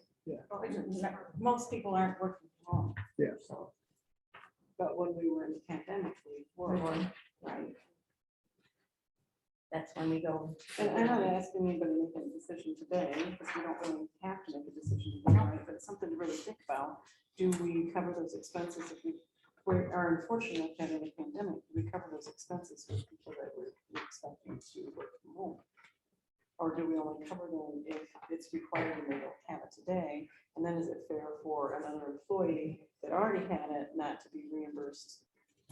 Most people aren't working from home. Yeah. So. but when we were in the pandemic, we were, right? That's when we go. And I'm not asking anybody to make a decision today, because we don't really have to make a decision today, right? But it's something to really think about. Do we cover those expenses if we are unfortunate that in a pandemic, do we cover those expenses for people that we're expecting to work from home? Or do we only cover them if it's required and they don't have it today? And then is it fair for another employee that already had it not to be reimbursed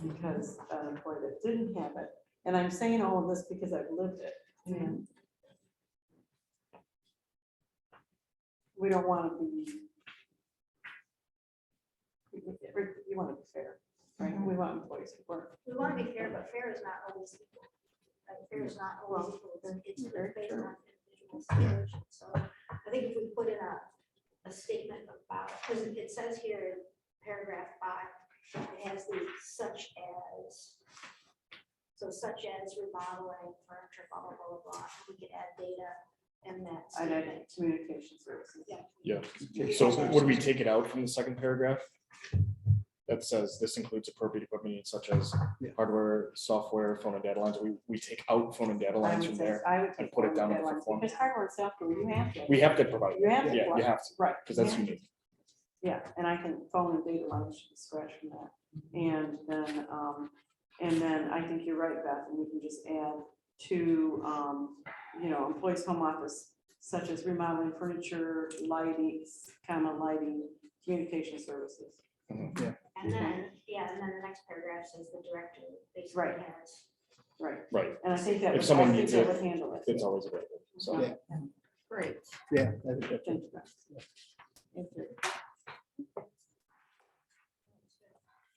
because an employee that didn't have it? And I'm saying all of this because I've lived it. And we don't want to be, you want to be fair, right? We want employees to work. We want to be fair, but fair is not always equal. Right? Fair is not always equal. It's based on individual situation. So I think if we put in a statement about, because it says here in paragraph 5, it has the such as. So such as remodeling, furniture, blah, blah, blah, blah, blah. We could add data and that. I'd statement. add communication services. Yeah. Yeah. So would we take it out from the 2nd paragraph? That says this includes appropriate equipment needs such as Yeah. hardware, software, phone and data lines. We take out phone and data I lines would from say, there. I would take put it one down of in the the ones, form. because hardware and software, you have to. We have to provide. You have to. Yeah, you provide. have to, Right. because that's Yeah. unique. Yeah, and I can phone and data line, should scratch from that. And then I think you're right, Beth, and we can just add to, employees home office, such as remodeling furniture, lighting, communication services. And then, and then the next paragraph says the director basically Right. has. Right, Right, and I think that If would, someone I think needs that it, would handle it. it's always available, so. Yeah. Great. Yeah. I think that's- Thank you, Beth. Thank you.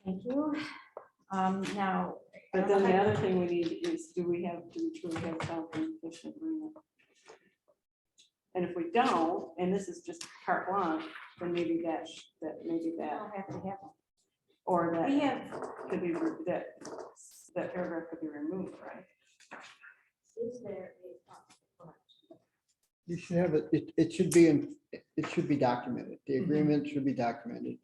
Thank you. Now. I But don't then know the how- other thing we need is, do we truly have a telecommunication agreement? And if we don't, and this is just carte blanche, then maybe that, We don't have to have them. or that We have, could be, that paragraph could be removed, right? Is there You should have it, it should be it should be documented. The agreement should be documented.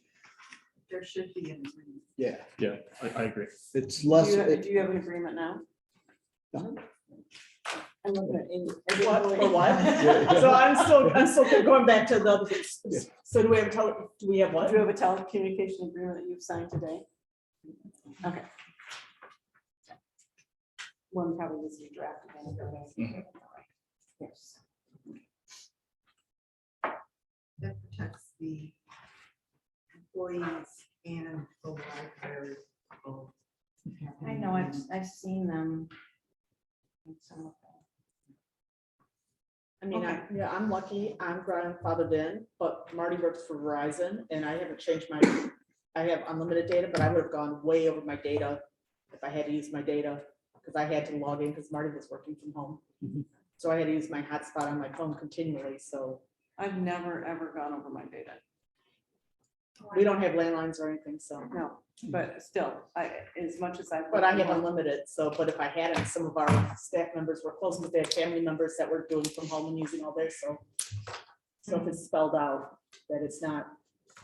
There should be an agreement. Yeah, Yeah, I agree. it's Do less. you have an agreement now? I'm looking at Amy. What, for what? Yeah. So I'm still going back to the other things. Yeah. So do we have, do we have Do what? you have a telecommunication agreement that you've signed today? Okay. One probably needs to be drafted. Mhm. Yes. That protects the employees and the library. both. I know, I've seen them. in some of them. I mean, I'm lucky, I'm grandfathered in, but Marty works for Verizon and I haven't changed I have unlimited data, but I would have gone way over my data if I had to use my data, because I had to log in because Marty was working from home. Mhm. So I had to use my hotspot on my phone continually, so I've never, ever gone over my data. we don't have landlines or anything, so. No, but still, as much as I. But I have unlimited, so, but if I hadn't, some of our staff members were close, but they had family members that were doing from home and using all this, so. So if it's spelled out that it's not,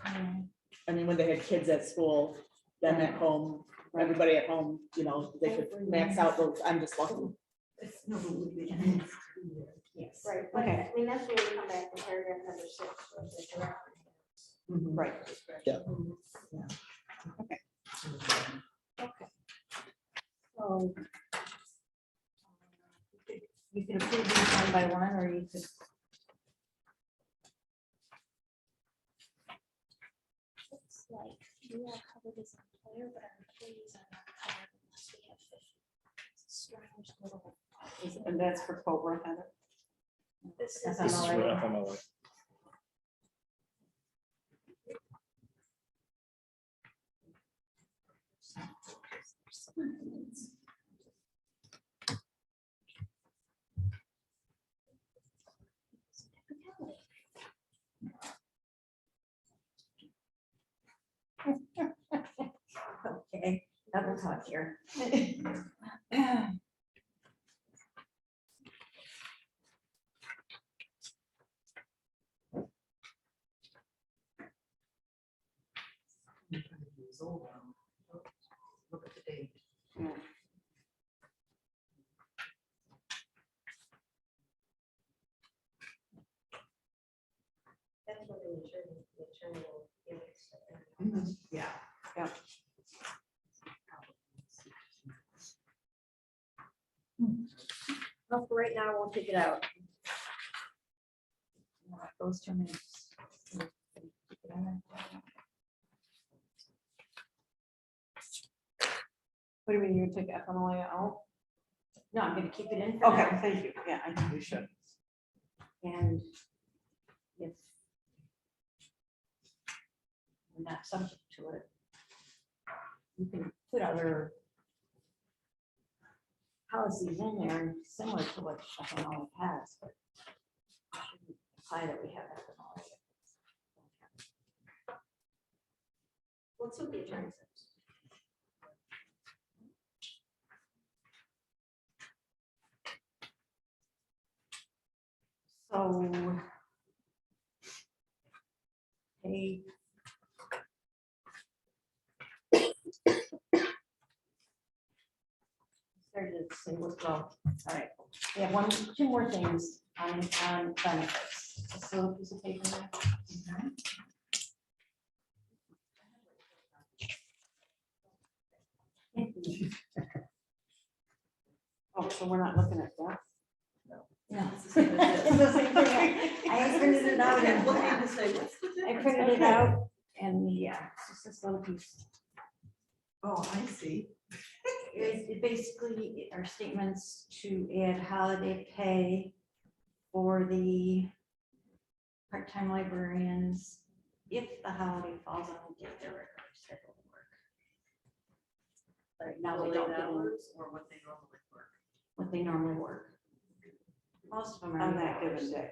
I mean, when they had kids at school, them at home, everybody at home, they could max out those, I'm just lucky. It's no, but we didn't. Yes. Right, but Okay. I mean, that's where we come back to paragraph number 6, where the director. Right. Yeah. Okay. So. You can approve these one by one, or you could. Looks like we are covered as an employer, but our employees are not covered unless we have 50. Strange little. And that's for Cobra, Heather. This That's is. This is for FMLA. Okay, double talk here. Look at the date. That's what the attorney will give us. Yeah. Yeah. Well, for right now, we'll take it out. Those 2 minutes. What do you mean, you would take FMLA out? No, I'm gonna keep it in for Okay, now. thank you. Yeah, I think we should. And if we're not subject to it, you can put other policies in there similar to what FMLA has, but it shouldn't imply that we have FMLA. What's what the attorney says? So. Hey. Started to say, well, all right, we have 2 more things on benefits. Just a little piece of paper there. So we're not looking at that. No. It's the same as It's this. the same thing. I printed it out. I'm looking and- to say, what's the I difference? printed it Okay. out and yeah, it's just this little piece. Oh, I see. It basically are statements to add holiday pay for the part-time librarians if the holiday falls on the day they're regularly scheduled to work. Right now, they Full don't 8 get in hours or what they normally work. what they normally work. Most of them are On 8 that given hours. day.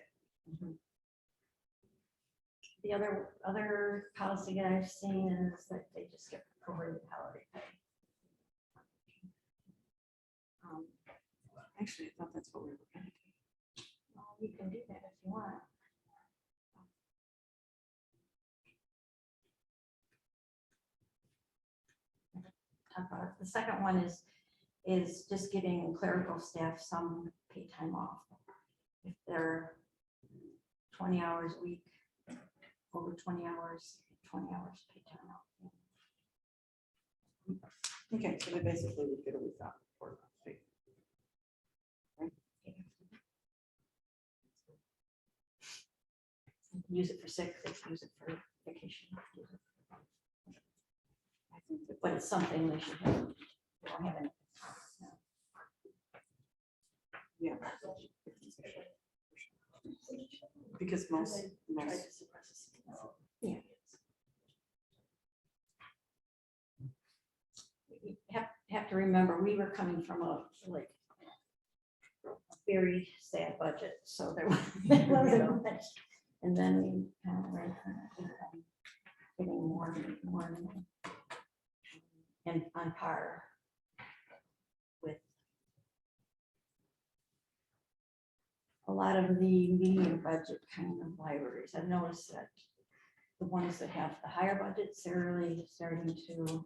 The other policy that I've seen is that they just get prorated holiday pay. Actually, I thought that's what we were gonna do. Well, you can do that if you want. The second one is just giving clerical staff some paid time off. If they're 20 hours a week, over 20 hours paid time off. Okay, so they basically would get a week off. for pay. Use it for sick, they can use it for vacation. I think that But it's something they should have. They don't have any. Yeah. Because most, Yeah. You have to remember, we were coming from a very sad budget, so there wasn't much. And then we kind of were getting more and more and on par with a lot of the medium budget kind of libraries. I've noticed that the ones that have the higher budgets, they're really starting to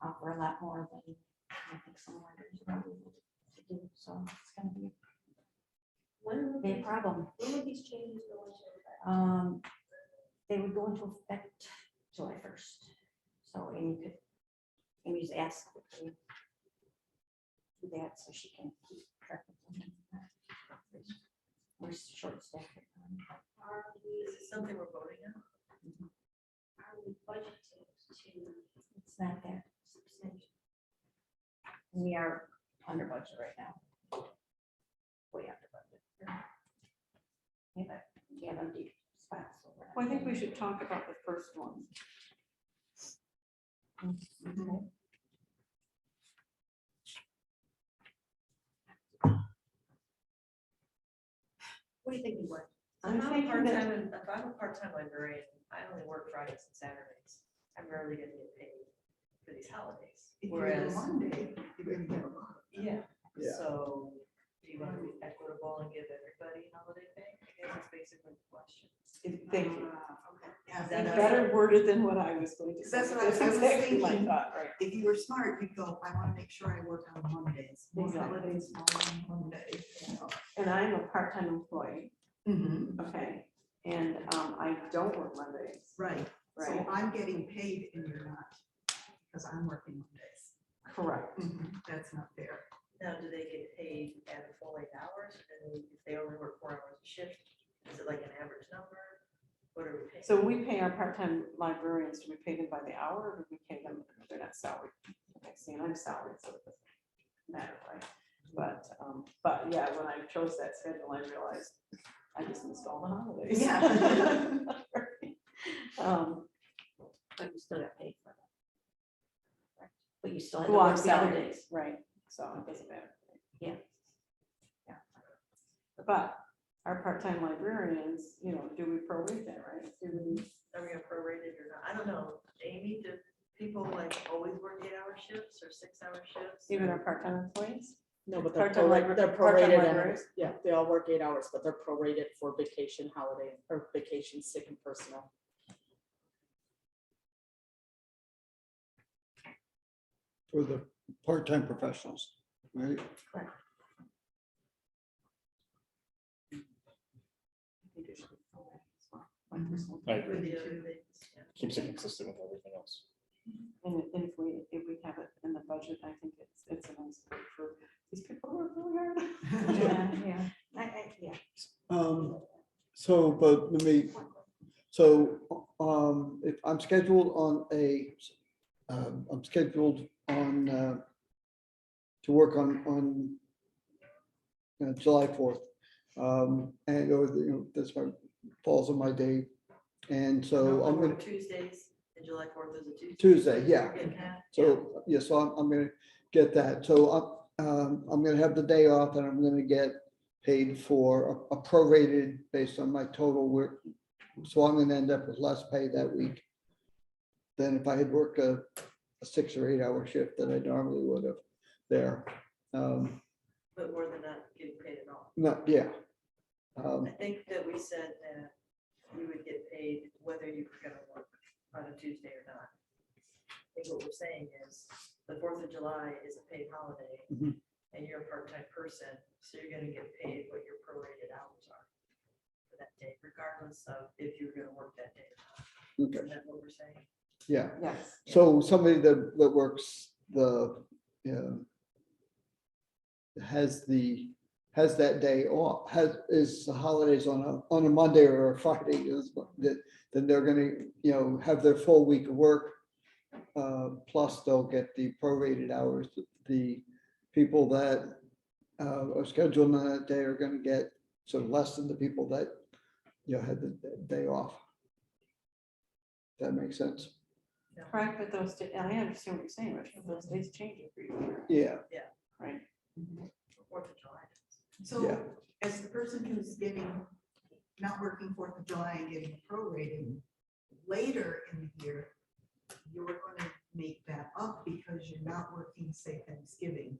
offer a lot more than I think some libraries are able to do. So it's gonna be a big problem. When would these changes go into effect? They would go into effect July 1st. So Amy's asked that they do that so she can keep track of them. We're short staffed. Are Is this something we're voting on? we budgeted to? It's not that substantial. We are under budget right now. Way under budget. We have empty spots. so we're not well, I think we getting- should talk about the first one. Okay. What do you think you would? I'm If I'm a thinking that- part-time, if I'm a part-time librarian, I only work Fridays and Saturdays. I'm rarely gonna get paid for these holidays. If you're the Whereas, Monday, you're gonna get a lot. yeah, Yeah. so do you want to be equitable and give everybody holiday pay? I guess that's basically the question. Thank you. Okay. Yeah, Is that not- Better worded than what I was going to say. That's what I was exactly my thinking. thought, right? If you were smart, you'd go, I want to make sure I work on Mondays. More Exactly. holidays fall on Monday. And I'm a part-time employee, Mhm. okay, and I don't work Mondays, Right, so right? I'm getting paid and you're not, because I'm working Mondays. Correct. That's not fair. Now, do they get paid at a full 8 hours? And if they only work 4 hours a shift, is it like an average number? What are we paying? So we pay our part-time librarians, do we pay them by the hour or do we pay them, they're not salaried? Okay, see, and I'm salaried, so it doesn't matter, right? But yeah, when I chose that schedule, I realized I just missed all the holidays. Yeah. But you still got paid for that. Right. But you still have to Well, I'm work the other salaried, days. right, so it doesn't matter. Yeah. Yeah. But our part-time librarians, you know, do we prorate that, right? Do we? Are we gonna prorate it or not? I don't know. Amy, do people like always work 8-hour shifts or 6-hour shifts? Even our part-time employees? No, but they're Part-time prorated, they're part-time prorated, librarians? yeah, they all work 8 hours, but they're prorated for vacation, holiday, or vacation, sick and personal. For the part-time professionals, right? Correct. I think it should be prorated as well. My personal I For agree. the other things, yeah. Keeps it consistent with everything else. And if we have it in the budget, I think it's a nice way for these people who work really hard. Yeah. Yeah. So, but let me, so, if I'm scheduled on I'm scheduled on, to work on July 4th. And, that's my, falls on my day. And so I'm gonna, Tuesdays, and July 4th is a Tuesday. Tuesday, yeah. You're getting that? So, yeah, so I'm gonna get that. So I'm gonna have the day off and I'm gonna get paid for a prorated based on my total work. So I'm gonna end up with less pay that week than if I had worked a 6 or 8 hour shift that I normally would have there. But more than not getting paid at all. No, yeah. I think that we said that you would get paid whether you were gonna work on a Tuesday or not. I think what we're saying is the 4th of July is a paid holiday Mhm. and you're a part-time person, so you're gonna get paid what your prorated hours are for that day, regardless of if you're gonna work that day or not. Okay, Isn't that what we're saying? yeah. Yes. So somebody that works has that day off, is the holidays on a Monday or a Friday, then they're gonna, have their full week of work. Plus they'll get the prorated hours. The people that are scheduled on that day are gonna get sort of less than the people that, had the day off. That makes sense? Correct, but those, I understand what you're saying, Rich, but those days change every year, Yeah, right? 4th of July. So Yeah. as the person who's not working 4th of July and getting prorated, later in the year, you're gonna make that up because you're not working, say, Thanksgiving.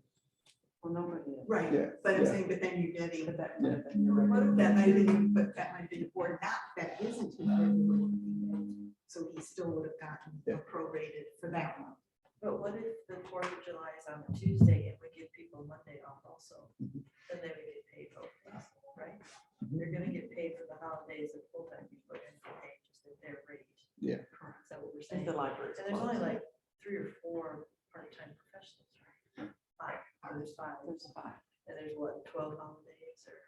Well, nobody is. Right, Yeah, but I'm yeah. saying, but then you're getting, But that Yeah. might have been your right. that might have been, but that might have been, or not, that isn't his regular working day. So he still would have gotten Yeah. prorated for that one. But what if the 4th of July is on a Tuesday and we give people Monday off also? Mhm. Then they would get paid both days, right? Mhm. They're gonna get paid for the holidays that full-time people are gonna get paid just at their rate. Yeah. Correct. Is that what we're If saying? the library. And there's only like 3 or 4 part-time professionals, right? 5, there's 5, There's 5. and there's what, 12 holidays or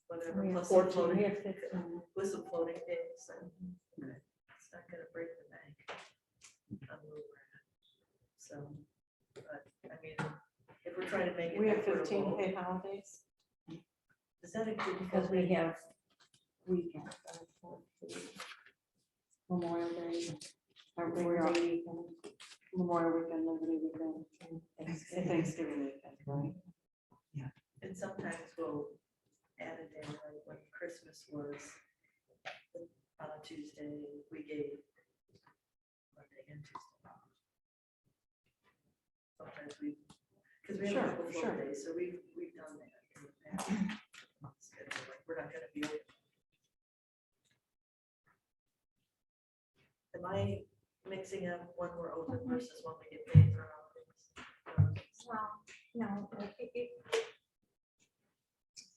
whatever, We have plus some 14, floating, we have 15. with some floating days, and it's not gonna break the bank. on where we're at. So, but, I mean, if we're trying to make it. We have 15 equitable, paid holidays. Is that include? Because we have weekends. Memorial Day. Memorial Weekend. Memorial Weekend, Labor Day weekend, and Thanksgiving. Thanksgiving weekend, right? And sometimes we'll add a day, like when Christmas was on a Tuesday, we gave Monday and Tuesday off. Sometimes because we have a Sure, couple full sure. days, so we've done that in the past. Schedule, like, we're not gonna be open. Am I mixing up when we're open versus when we get paid for holidays? Well, no,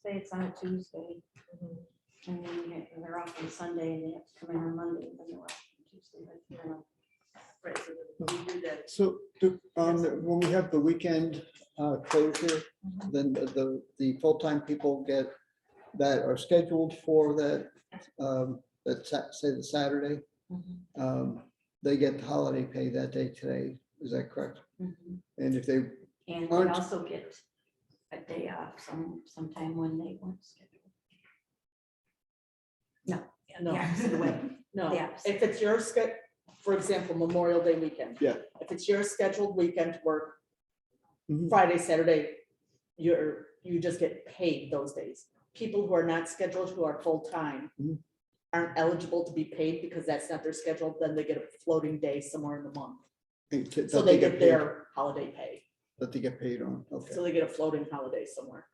say it's on a Tuesday, and then they're off on Sunday, and they have to come in on Monday, and then they're off on Tuesday. Right, so then we do that. So when we have the weekend closure, then the full-time people that are scheduled for that, say the Saturday, they get the holiday pay that day today. Is that correct? And if they, And they Aren't- also get a day off sometime when they weren't scheduled. No, No. the opposite way. No, The opposite. if it's your for example, Memorial Day weekend. Yeah. If it's your scheduled weekend to work Mhm. Friday, Saturday, you just get paid those days. People who are not scheduled, who are full-time, Mhm. aren't eligible to be paid because that's not their schedule, then they get a floating day somewhere in the month. So they get their holiday pay. That they get paid on, okay. So they get a floating holiday somewhere.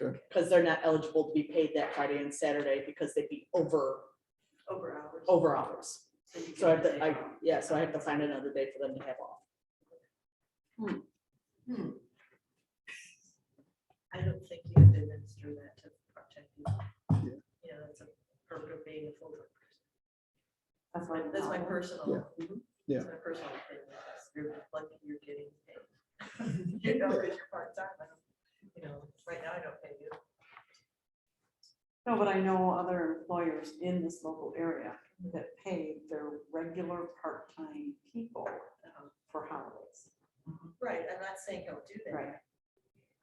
Okay. Because they're not eligible to be paid that Friday and Saturday because they'd be over hours. you So I have get to, a day off. so I have to find another day for them to have off. I don't think you have to administer that to protect you. Yeah. You know, that's a perk of being a full-time person. That's why. That's my personal. Yeah. Yeah. It's my personal opinion, you're lucky you're getting paid. You know, because you're part-time, I don't, you know, right now I don't pay you. No, but I know other employers in this local area that pay their regular part-time people for holidays. Right, I'm not saying don't do that. Right.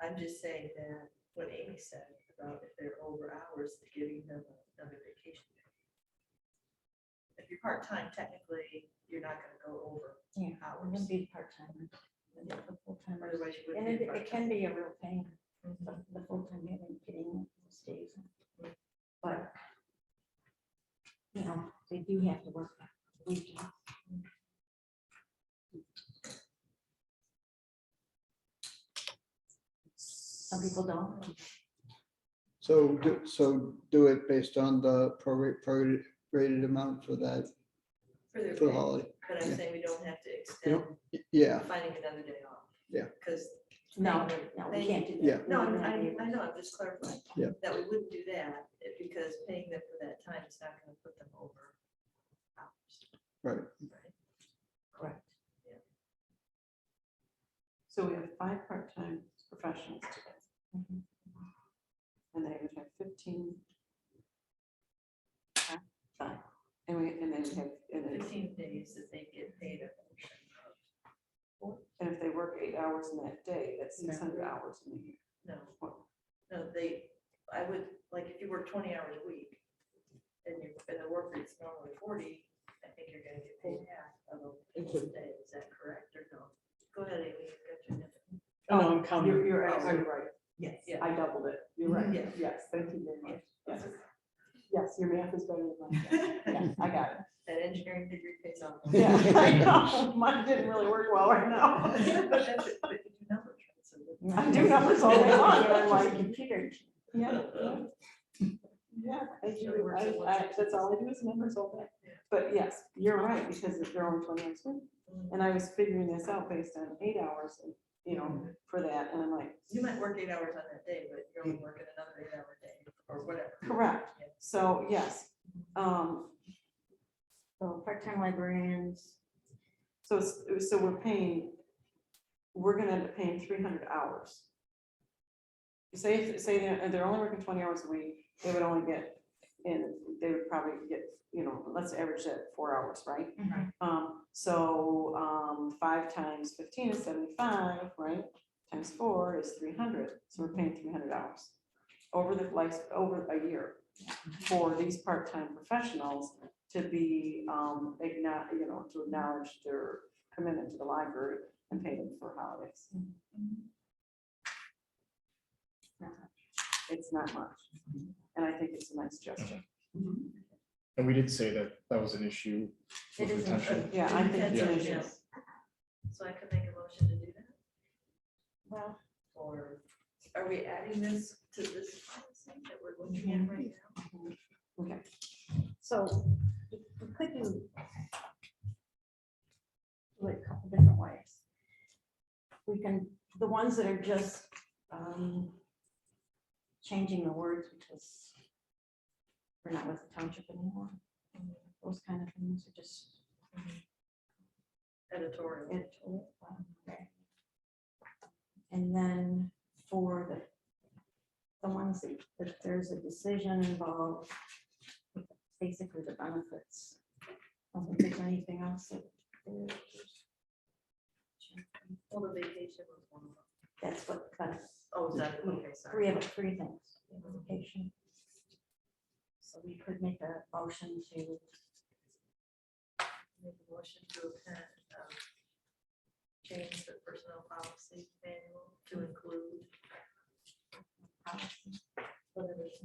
I'm just saying that what Amy said about if they're over hours, giving them another vacation. If you're part-time, technically, you're not gonna go over Yeah, it hours. wouldn't be part-time. Full-timers. Otherwise you And wouldn't be it can part-time. be a real pain, Mhm. the full-time getting stays. But, you know, they do have to work weekends. Some people don't. So do it based on the prorated amount for that, For their for the pay. holiday. But I'm Yeah. saying we don't have to You extend know, Yeah, finding another day off. Yeah. Because, No, no, we can't do that. Yeah. no, We're not I able. know, I'm just clarifying. Yeah. That we wouldn't do that, because paying them for that time is not gonna put them over hours. right. Right? Correct. So we have 5 part-time professionals today. Mhm. And they would have 15. Fine. And then we have, and then 15 days that they get paid a portion of. and if they work 8 hours in that day, that's 600 hours in a year. No, I would, like, if you work 20 hours a week, and the work rate's normally 40, I think you're gonna get paid half of a day, is that correct, or no? Go ahead, Amy, you got your different. Oh, no, I'm counting. You're absolutely right. Yes. Yeah. I doubled it. You're right. Yeah. Yes, thank you very much. Yes. Yes, your math is better than mine. Yeah, I got it. That engineering degree pays off. Yeah, I know. Mine didn't really work well right now. But that's it, but you do numbers, right, so that- I do numbers all day long, and I'm like, Computer. yeah. Yeah, that's all I do is numbers all day. But yes, you're right, because if they're only 20 hours a week. And I was figuring this out based on 8 hours, and, you know, for that, and I'm like, You might work 8 hours on that day, but you're only working another 8-hour day, or whatever. correct. Yeah. So, yes. So part-time librarians, So, we're gonna end up paying 300 hours. Say they're only working 20 hours a week, they would only get, and they would probably get, you know, let's average that 4 hours, right? So 5 times 15 is 75, right? Times 4 is 300, so we're paying 300 hours over the life, over a year for these part-time professionals to be, to acknowledge their commitment to the library and pay them for holidays. It's not much, and I think it's a nice gesture. And we did say that that was an issue It with is an retention. Yeah, I think it's an Yeah. issue. So I could make a motion to do that, well, or are we adding this to this policy that we're looking at right now? Okay, so we could do it a couple different ways. We can, the ones that are just changing the words because we're not with the township anymore. Those kind of things are just Editorial. editorial. Okay. And then for the ones that there's a decision involved, basically the benefits. I don't think there's anything else that. Well, the vacation was one of them. That's what benefits. Oh, is that, okay, sorry. Three things. Vacation. So we could make a motion to Make a motion to change the personnel policy manual to include policy. whatever it's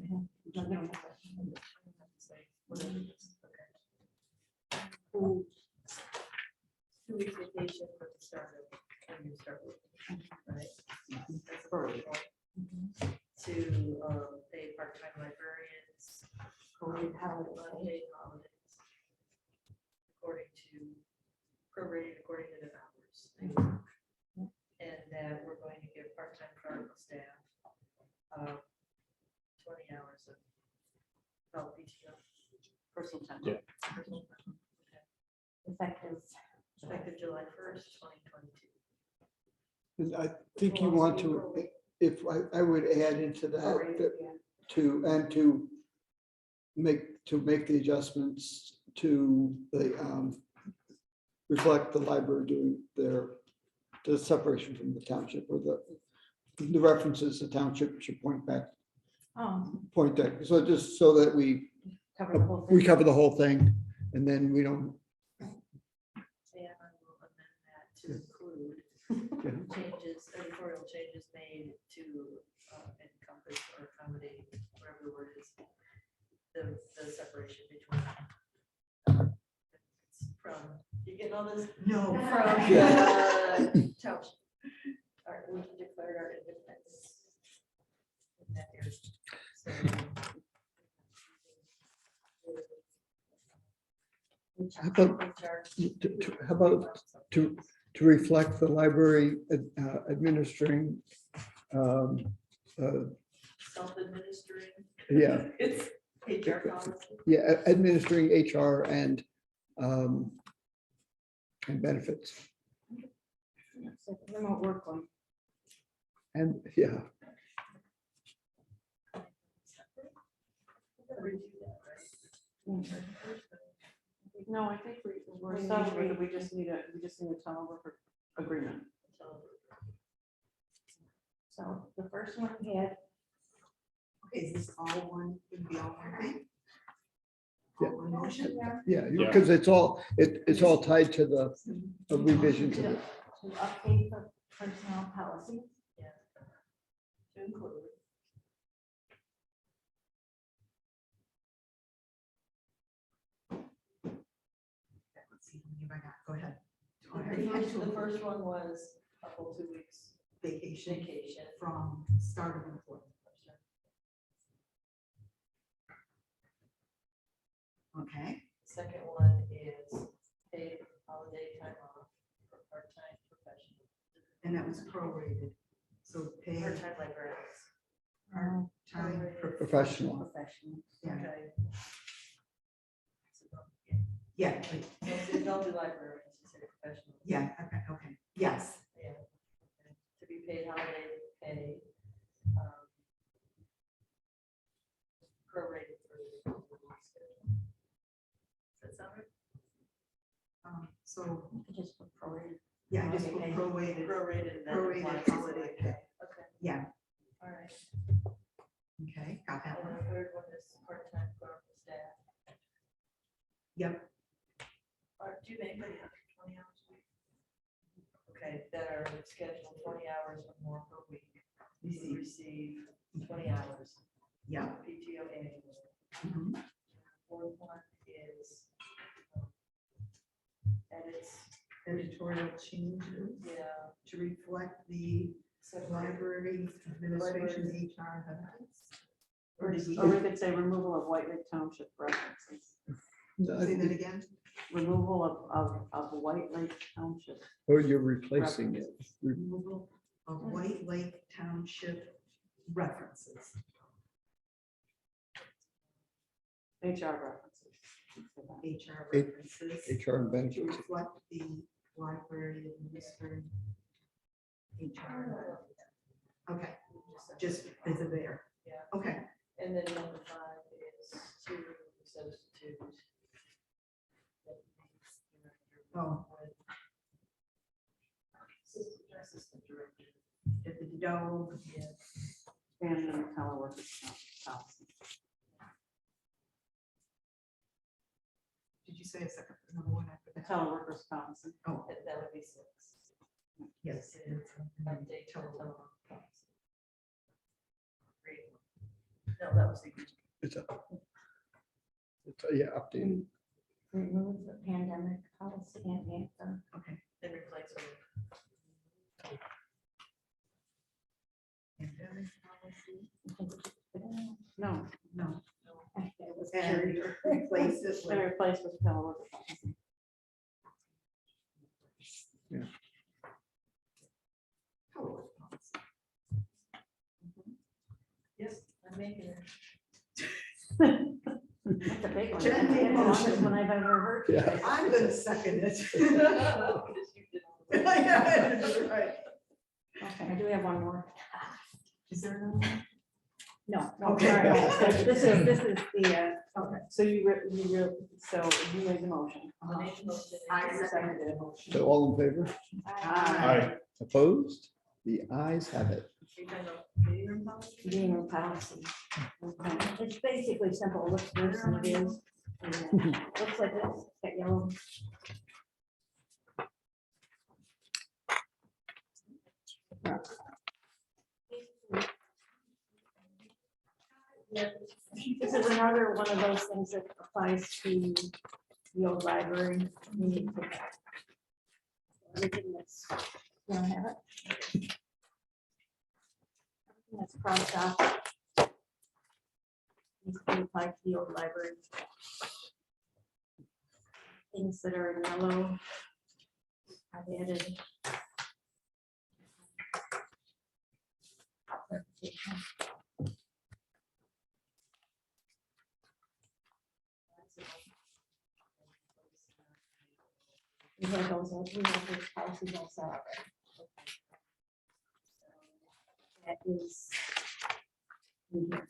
whatever it is. Okay. Who 2 weeks vacation for the start of, when you start working, right? That's the first one. To pay part-time librarians, prorated holiday pay. unpaid holidays. According to, prorated according to their hours. And that we're going to give part-time clerical staff 20 hours of PTO. personal time. Yeah. Personal time. Okay. Effective 1st, 2022. And I think you want to, if I would add into that, to make the adjustments to the, reflect the library doing the separation from the township, or the references the township should point that, so just so that we Cover the whole thing. cover the whole thing, and then we don't. And I will amend that to include Yeah. changes, editorial changes made to encompass or accommodate, whatever the word is, the separation between. From, you getting all this? No. From the township. We declared our independence. in that area. So, How about, how about to reflect the library administering, self-administering. yeah, It's HR policy. yeah, administering HR and benefits, It's like remote work one. and, yeah, No, I think we're settled, we just need a teleworker agreement. So the first one we had, Okay, is this all one, would be all one thing? Yeah. All one motion? yeah, because it's all tied to the revision to the. to update the personnel policy. To include. Let's see, how many have I got? Go ahead. The first one was a full 2 weeks Vacation vacation. from start of employment. Okay, Second one is paid holiday time off for part-time professionals, and that was prorated. So pay part-time librarians. part-time. Professional. Professional. Yeah, Okay. So yeah, like, don't do librarians, you say professionals. yeah, okay, yes. Yeah. To be paid holiday pay. Prorated for the work schedule. Does that sound right? So, Just put prorated. yeah, just put Okay. prorated, Prorated. and then prorated applies to holiday like- pay. Okay, Yeah, all right. okay, got that And one. the third one is part-time clerical staff. Yep, Do anybody have 20 hours a week? Okay, that are scheduled 20 hours or more per week. You receive 20 hours. yeah. PTO annually. Mhm. Fourth one is edits, Editorial changes yeah. to reflect the library administration HR benefits. Or did we Or we could say removal of White Lake Township references, say that again? removal of White Lake Township. Or you're replacing it. Removal of White Lake Township references. HR references. HR references. HR and To benefits. reflect the library administering HR. Okay, just is it there? Yeah. Okay, And then number 5 is to substitute. Oh. Assistant director. if the dog, Yeah. And then teleworkers policy. did you say a second, another one after The that? teleworkers policy. Oh, That would be 6. yes. Update telephone policy. Great. No, that was the. It's yeah, updated. Remove the pandemic policy and anthem. Okay. Then replace it. Pandemic policy. I think we should put it in. No, No, Actually, it was and carried. replace it then with replace with teleworker policy. telework policy. Yes, I'm making it. That's a big one. Jen made a That's the longest motion. one I've ever heard. Yeah. I'm gonna second it. Because you did all the Yeah, right. Okay, I do have one more. Is there another one? No. Okay. all right. This is the, Okay, so so you made the motion. I made the motion. I seconded the motion. So all in favor? Aye. Opposed? The ayes have it. You're talking about meeting room policy? meeting room policy. Okay, it's basically simple, looks worse than it is. And, looks like this, it's got yellow. This is another one of those things that applies to the old library. We need to- Everything that's, you don't have it? Everything that's crossed off. Needs to be applied to the old library. Things that are in yellow. I've added. We have those, we have those policies also. That is. in here.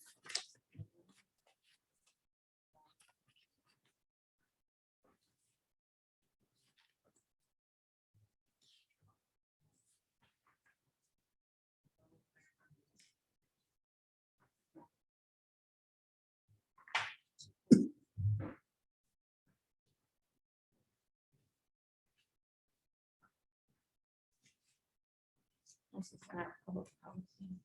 This is not public policy.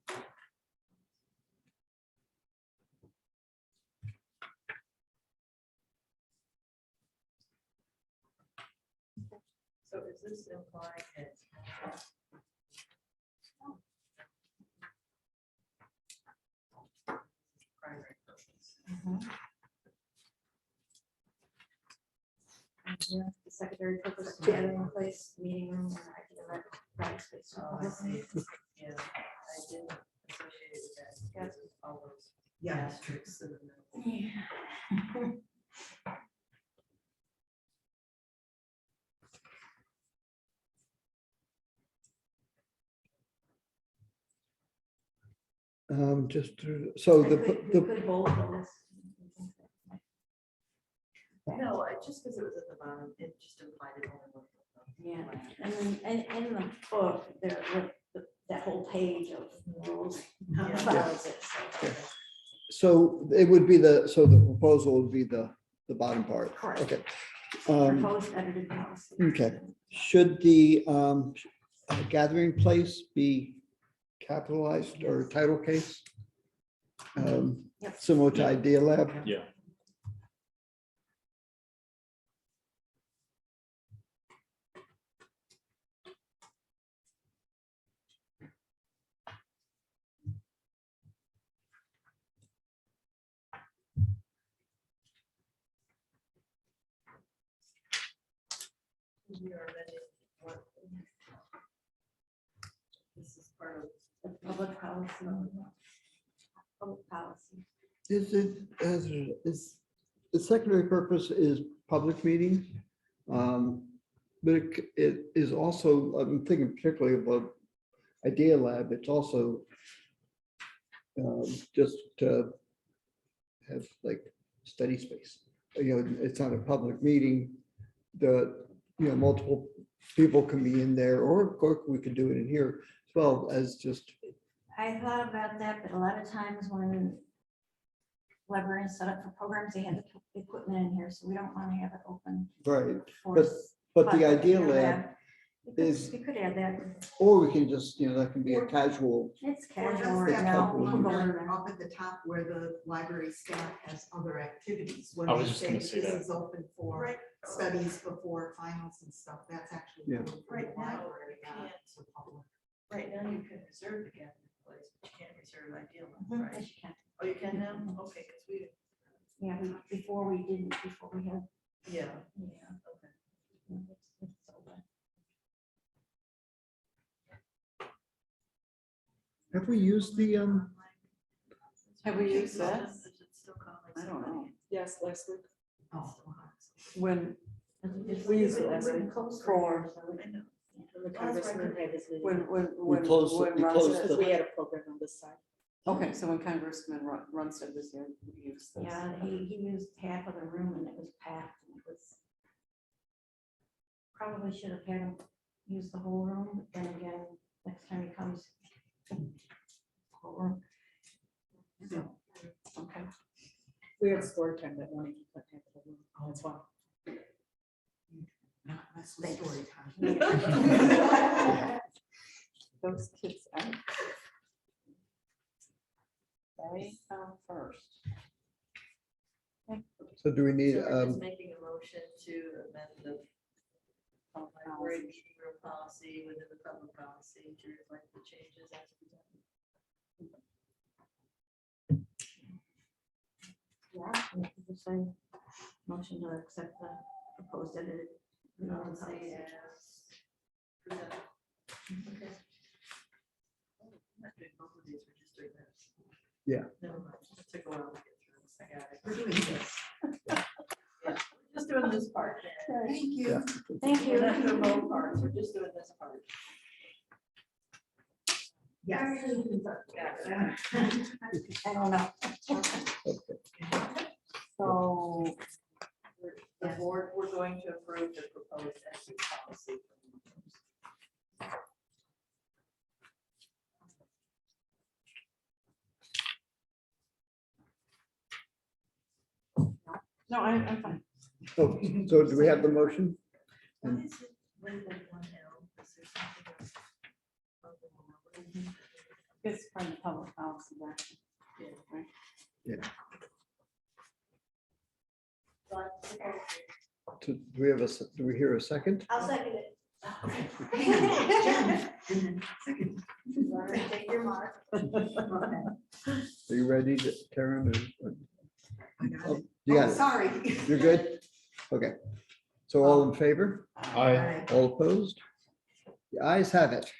So is this implying that? Primary purpose. Yeah, the secondary purpose of gathering place, meeting room, and regular private space. Oh, I see. Yeah, I didn't associate with that. Yes, all those Yeah. asterisks in the middle. Yeah. So I the, could- we the, could bold those. No, just because it was at the bottom, it just implied it only looked at the. Yeah, and then, and in the book, there, that whole page of rules. Yeah. follows it, so. so it would be so the proposal would be the bottom part. Correct. Okay. Proposed edited policy. Okay. Should the gathering place be capitalized or title case? Yep. Similar to Idea Lab? Yeah. We are ready. What? This is part of. The public policy. Public policy. Is it, is, the secondary purpose is public meetings? But it is also, I'm thinking particularly about Idea Lab, it's also just to have like study space. You know, it's not a public meeting. Multiple people can be in there, or of course, we could do it in here as well as just, I thought about that, but a lot of times when librarians set up for programs, they have the equipment in here, so we don't want to have it open. right, for but the Idea you know, Lab, you could- is- You could add that. or we can just, that can be a casual. It's Or casual just right that now. couple we can go in under there. up at the top where the library staff has other activities. When I they was just gonna say this that. is open for Right. studies before finals and stuff, that's actually. Yeah. open for the Right now, library, you not can't. the public. Right now, you can reserve the gathering place, but you can't reserve Ideal, Mhm, right? yes, you can. Oh, you can now? Okay, because we, Yeah, before we didn't, before we had. yeah, Yeah. okay. It's open. Have we used the, Have we used that? Is it still called like I don't know. somebody? Yes, last week, Oh, when It's- we used it it's last been week closed for- years, so I know. When the congressman had his meeting. When closed when you Ron closed said- Because we had a program on this side. Okay, so when Congressman Runstead was here, we used this. Yeah, he used half of the room and it was packed and it was. Probably should have had him use the whole room, but then again, next time he comes. Whole room. So, Okay. We had story time that morning. He couldn't have the whole room. Oh, that's why. Not mess with story time. Those kids out. They come first. So do we need, So we're just making a motion to amend the library meeting room policy within the public policy to reflect the changes as presented. yeah, we could just say motion to accept the proposed edited. Policy as presented. Okay. Not doing both of these, we're just doing this. Yeah. Never mind, it took a while to get through this, I got it. We're doing this. Just doing this part. Thank you. yeah, Thank We're you. not doing both parts, we're just doing this part. Yes. Got it. I don't know. So, The board, we're going to approve the proposed exit policy. no, I'm fine. oh, so do we have the motion? What is it labeled 1L? Is there something else? It's from the public policy. Right? Yeah. Right? Do we have do we hear a second? I'll second it. Second. Take your mark. Are you ready, Karen? I got Oh, it. you got Oh, it. sorry. You're good? Okay. So all in favor? Aye. All opposed? The ayes have it.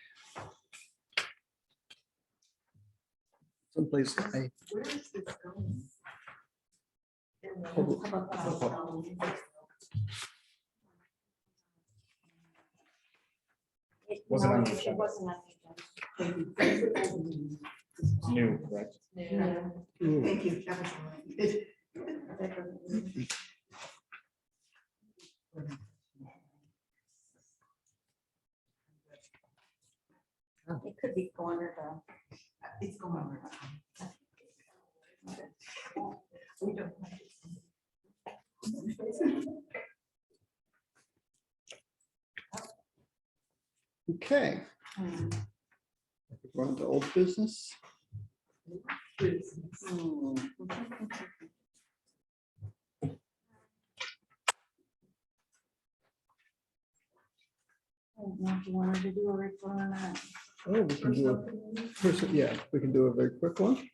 Someplace, Where is this going? Public- Wasn't on the It agenda. wasn't on the agenda. It's new, correct? Yeah. Ooh, Thank you. That was all right. That doesn't- It could be cornered off. It's going on. We don't like it. okay. We're on to old business. Hmm. I don't know if you wanted to do a report or not. Oh, we can do a, yeah, we can do a very quick one.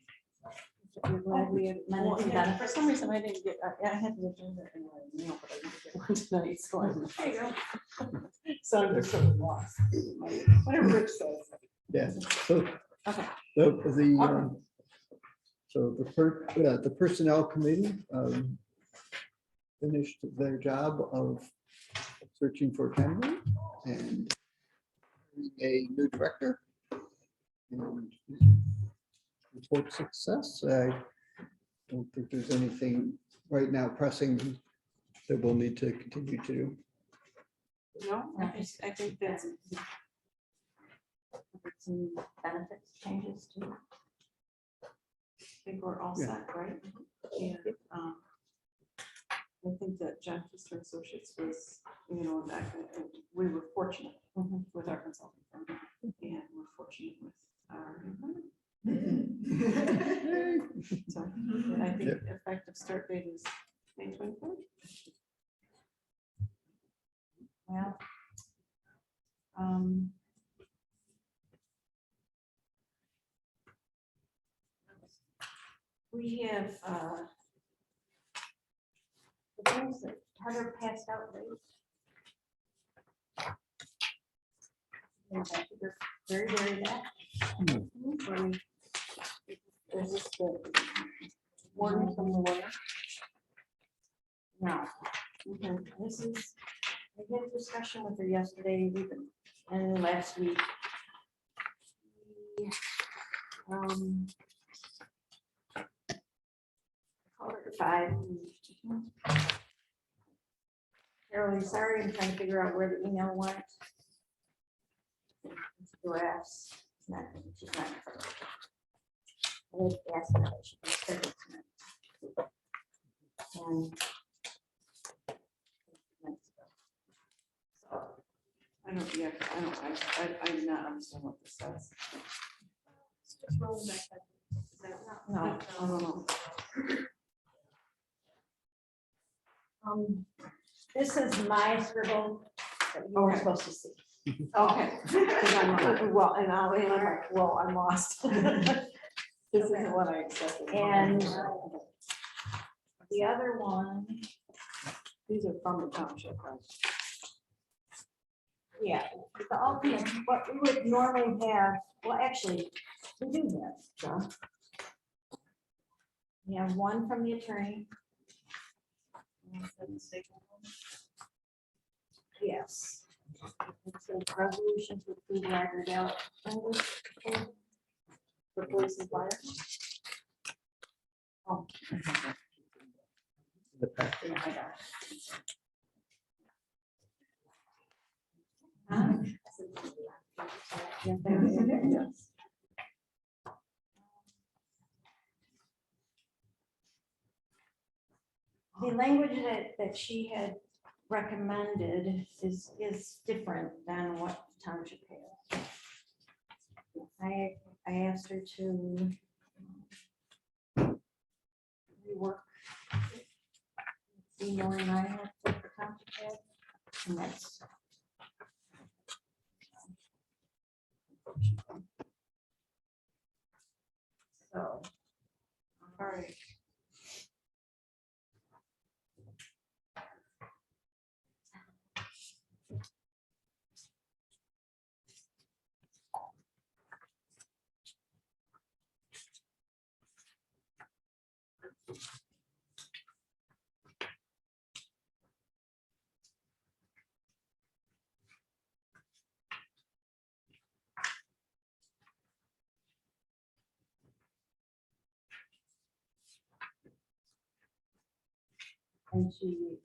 You're glad we have Well, minutes yeah, done. for some reason, I didn't get, I had the agenda in my mail, but I didn't get one tonight, so I'm. There you go. So I'm just sort of lost. Whatever Rich says. Yeah, so Okay. so the personnel committee finished their job of searching for a candidate and a new director. And report success. I don't think there's anything right now pressing that we'll need to continue to do. No, I think that's, Some benefits changes too. I think we're all Yeah. set, right? And I think that John Keister Associates was, we were fortunate with our consulting firm. And we're fortunate with our. So I think effective start date is May 24th. Well. We have, the things that Heather passed out late. They're very, very back. Is this the warning from the lawyer? No, Okay. this is, I had a discussion with her yesterday, we've been And last week, we, called her at 5. Carolyn, sorry, I'm trying to figure out where the email went. It's drafts. It's not, she's not. I was asking her if she can send it to me. And so, I don't, yeah, I do not understand what this says. Just roll back that. Is that not- no, No. This is my scribble that you were Okay. supposed to see. Okay. 'Cause I'm, well, and I'm like, well, I'm lost. This isn't what I expected. And the other one, These are from the township, right? yeah, the ultimate, what we would normally have, well, actually, we do have, John. We have one from the attorney. Yes. It's a resolution to approve record out. For police and fire? Oh, The packet. Yeah, I got it. yeah, there it is. Yes. The language that she had recommended is different than what township has. I asked her to rework the more than I have for the township has, and that's. So. All right. And she,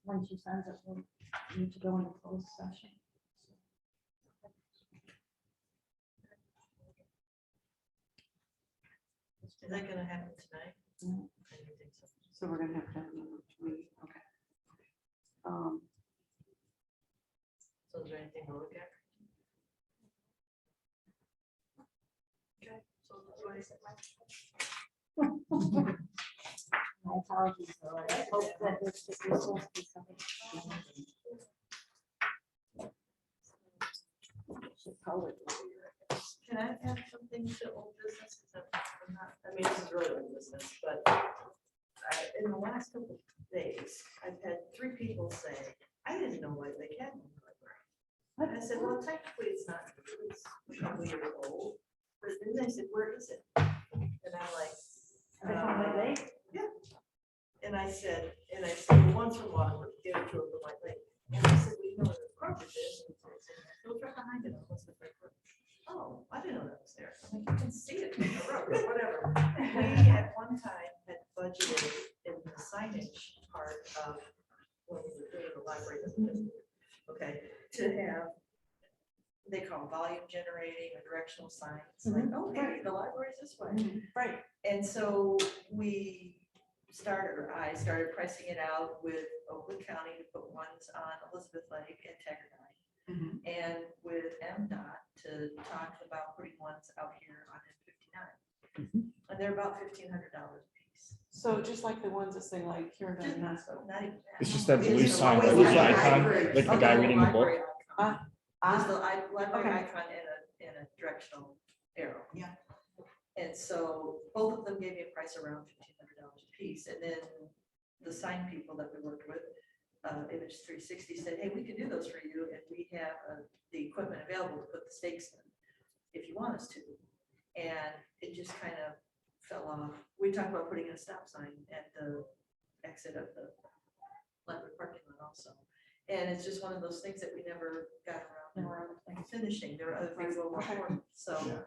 when she sends it, we'll need to go into closed session. Is that gonna happen tonight? Mhm. I don't think so. So we're gonna have to have a meeting, okay. So is there anything to look at? Okay, so what is it? My apologies, though. I hope that this is supposed to be something. Should probably be. Can I add something to old business? 'Cause I'm not, I mean, this is really old business, but in the last couple of days, I've had 3 people say, I didn't know White Lake had one library. And I said, well, technically it's not, it's a couple years old, but then they said, where is it? And I'm like, Are they from White Lake? and I said, well, one's from Waterford, the other 2 are from White Lake. And I said, well, you know where the Kroger is? And I said, "Go right behind it, what's the right road?" Oh, I didn't know that was there. I'm like, you can see it from the road, but whatever. We at one time had budgeted in the signage part of when we were doing the library, okay, to have, they call them volume generating or directional signs, like, oh, hey, the library's this way. Right. And so I started pricing it out with Oakland County to put ones on Elizabeth Lake and Taggart, and with MDOT to talk about putting ones out here on M59. And they're about $1,500 a piece. So just like the ones that say like here in Hospital. Not even that. It's just that blue It's sign, always blue like a icon, library- like the a guy little reading the book. library icon. There's the library okay. icon and a directional arrow. Yeah. And so both of them gave me a price around $1,500 a piece. And then the sign people that we worked with, Image 360 said, hey, we can do those for you. And we have the equipment available to put the stakes in if you want us to. And it just kind of fell off. We talked about putting in a stop sign at the exit of the library parking lot also. And it's just one of those things that we never got around to finishing. There are other things that were more important, so. Yeah.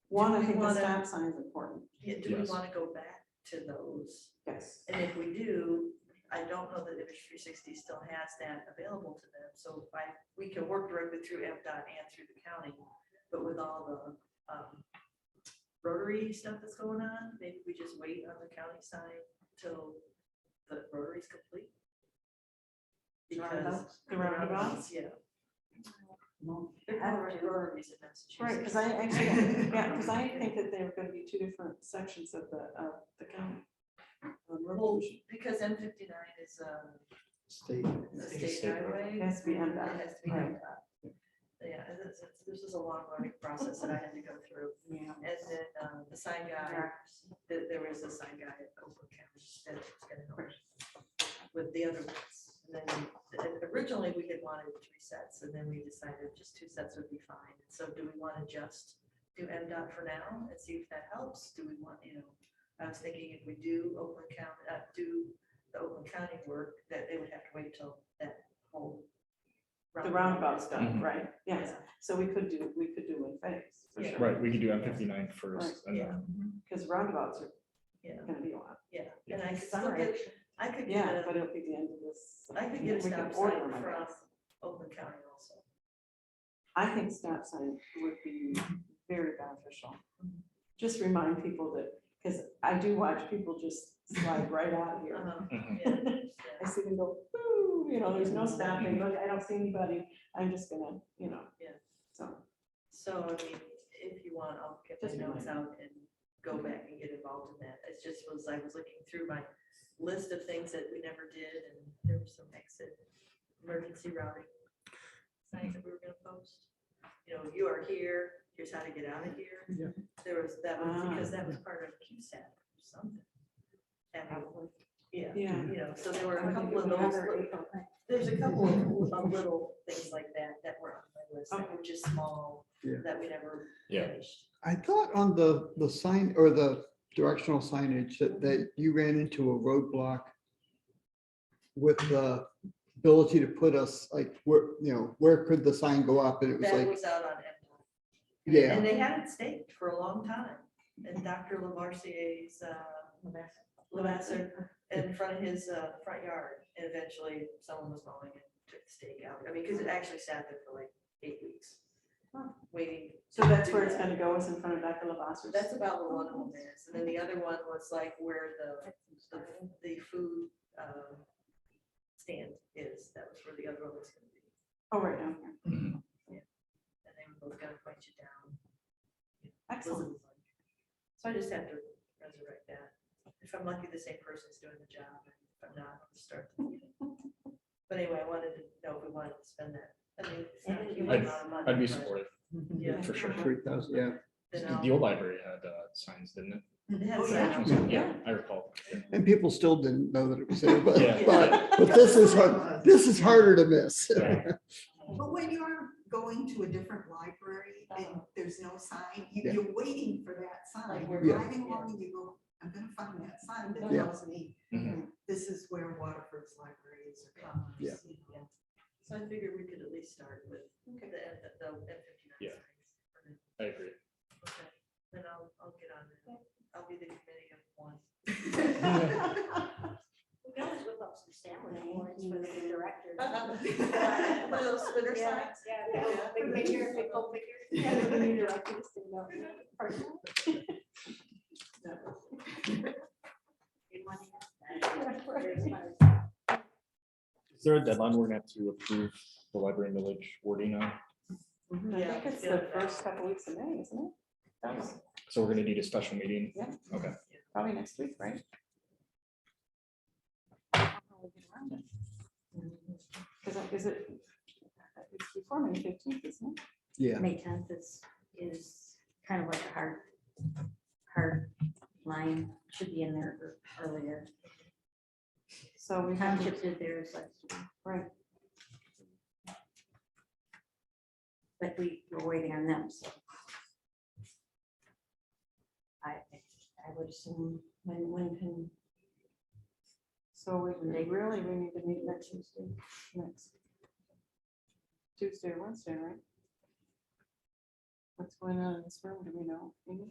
One, I we think the wanna- stop sign is important. Yeah, do we Yes. want to go back to those? Yes. And if we do, I don't know that Image 360 still has that available to them, so we can work directly through MDOT and through the county. But with all the rotary stuff that's going on, maybe we just wait on the county side till the rotary's complete. Because The roundabouts? yeah. No, They're I called would do. rotaries in Massachusetts. Right, because I actually, yeah, because I think that there are going to be two different sections of the county. Well, because M59 is State. a state State road. highway. It has to be It MDOT. has to be Right. MDOT. Yeah, this is a long learning process that I had to go through. Yeah. And then the sign guy, there was a sign guy at Oakland County that was gonna help with the other ones. And then originally we had wanted 3 sets, and then we decided just 2 sets would be fine. So do we want to just do MDOT for now and see if that helps? Do we want, I was thinking if we do Oakland County, do the Oakland County work, that they would have to wait till that whole. The roundabout's done, Mhm. right, yes. Yeah. So we could do in phase, for Yeah. sure. Right, we could do M59 first. and Yeah. then- Because roundabouts are Yeah, gonna be a lot. yeah. And I could still Summer, get, I could Yeah, get but it'll be the end of this. I could get a we can stop order sign them, I from guess. Oakland County also. I think stop sign would be very beneficial. Just remind people that, because I do watch people just slide right out of here. Mhm. Yeah. I see them go, "Ooh," there's no stopping, look, I don't see anybody, I'm just gonna, Yeah. so. So, I mean, if you want, I'll get my Just notes remind out and go back and get involved in that. It just was, I was looking through my list of things that we never did, and there was some exit emergency routing signs that we were gonna post. You are here, here's how to get out of here. Yeah. There was, that was, Ah. because that was part of QSAT or something. Yeah, Yeah. so there were I a think couple of it was those. another little- April thing. There's a couple of little things like that were on my list, that Okay. were just small, Yeah. that we never Yeah. finished. I thought on the sign or the directional signage that you ran into a roadblock with the ability to put us like, where could the sign go up? And it was That like, was out on MDOT. yeah, And they had it staked for a long time, and Dr. Lavoisier's, Lavasser, in front of his, front yard, and eventually someone was mowing and took the stake out. I mean, because it actually sat there for like 8 weeks, Huh. waiting. So that's to where do it's that. gonna go, is in front of Dr. Lavasser's. That's about where one of them is, and then the other one was like where the food, stand is, that was where the other one was gonna be. Oh, right down here. Mhm. And they were both gonna point you down. Excellent. So I just have to resurrect that. If I'm lucky, the same person's doing the job, and if I'm not, I'll start. the meeting. But anyway, I wanted to know if we wanted to spend that. I mean, it's not a huge amount of money. I'd be but, supportive, Yeah. for sure. 3,000, yeah. then I'll- The old library had signs, didn't it? It has Oh, that. yeah. Yeah, I recall. And people still didn't know that it was there, but, Yeah. but this is hard, this is harder to miss. But when you're going to a different library and there's no sign, Yeah. you're waiting for that sign. We're Yeah. driving along and you go, I'm gonna find that sign that Yeah. tells me Mhm. this is where Waterford's library is or Commerce. Yeah. So I figured we could at least start with the M59. Yeah. signs. I agree. Okay, then I'll get on it. I'll be the committee of one. We can always whip up some stamina awards for the new director. One of those spinner Yeah, signs. yeah, big figure, big gold figure. Yeah, the new director just didn't know. Good money. Is there a deadline we're gonna have to approve the library and village wording on? I Yeah, think it's yeah. the first couple weeks of May, isn't it? That was So we're gonna need a special meeting? Yeah. Okay. probably next week, right? Because is it, it's before May 15th, isn't it? Yeah, May 10th is kind of like a hard line, should be in there earlier. So we have to, Township did theirs last year, right, but we were waiting on them, so. I would assume when can, so we really, we need to meet next Tuesday, next. Tuesday or Wednesday, right? What's going on in this room? Do we know? Amy?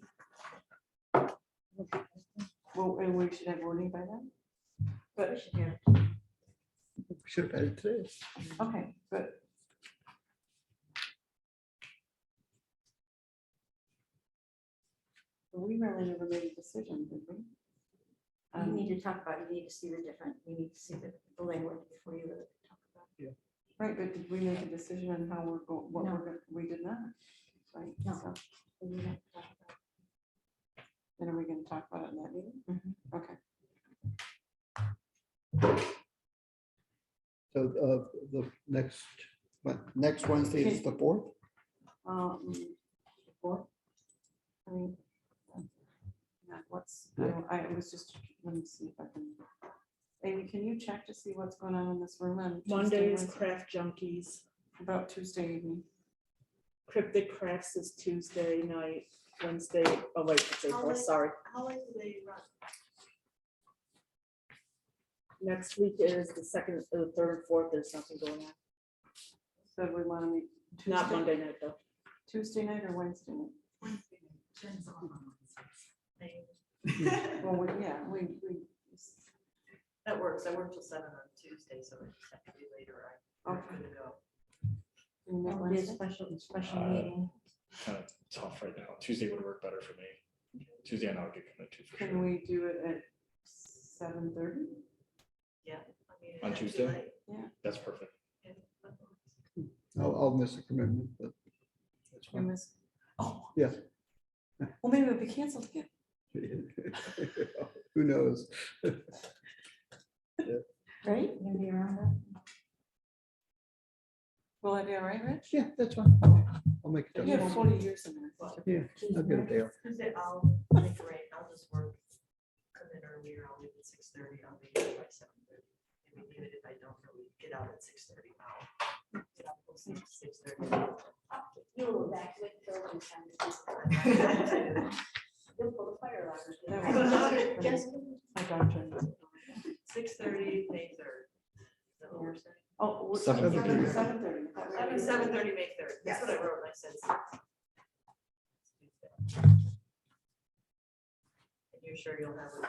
Well, and we should have wording by then. But, We should have We should have had it today. okay, but. We really never made a decision, did we? You need to talk about, you need to see the different, you need to see the language before you really talk about it. Right, but did we make a decision on how we're going, what No. we're going, we did not. Right, No. so So you have to talk about then are we gonna talk about it in that meeting? Mhm. Okay, So the next Wednesday is the 4th. before. I mean. Yeah, what's, I was just, let me see if I can. Amy, can you check to see what's going on in this room on Tuesday, Monday is Wednesday? craft junkies. About Tuesday evening? Cryptic crafts is Tuesday night, Wednesday, oh wait, it's April, sorry. How late do they run? Next week is the second, the third, and fourth, there's nothing going on. So we want to meet. Not Tuesday- Monday night though. Tuesday night or Wednesday night? Turns on. Well, we. That works. I work till 7 on Tuesday, so I just have to be later. I'm Okay. good to go. Can we it. meet It'll be a Wednesday? special meeting. Kind of tough right now. Tuesday would work better for me. Tuesday, I know I'll get committed to for Can sure. we do it at 7:30? Yeah. I mean, On is that too Tuesday? late? That's perfect. Yeah, that works. I'll miss a commitment, but that's We fine. miss- Oh. Yeah. Well, maybe it'll be canceled again. Who knows? Right? You gonna be around that? Will that be all right, Rich? Yeah, that's fine. I'll make it. You have up. 40 years in there. Yeah, I'll get a day off. Tuesday, I'll make arrange, I'll just work, come in earlier, I'll leave at 6:30, I'll be here by 7:30. I mean, even if I don't really get out at 6:30 now. Get out at 6:30. You'll evacuate the building time. You'll pull the fire alarm. That Just- My doctor. 6:30, May 3rd. Is that what we're saying? Oh, 7:30. 7:30. I mean, 7:30, May 3rd. That's what I wrote, I said. 6. And you're sure you'll have it?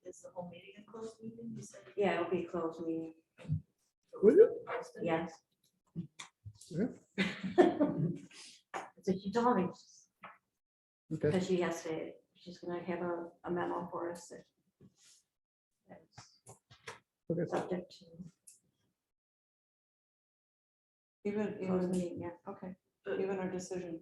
Is the whole meeting a closed meeting? You said? Yeah, it'll be a closed meeting. Would it? Yes. Yeah. So she told me, Okay. because she has to, she's gonna have a memo for us that. Okay. that's Subject to Even, closed meeting, yeah. okay, even our decision.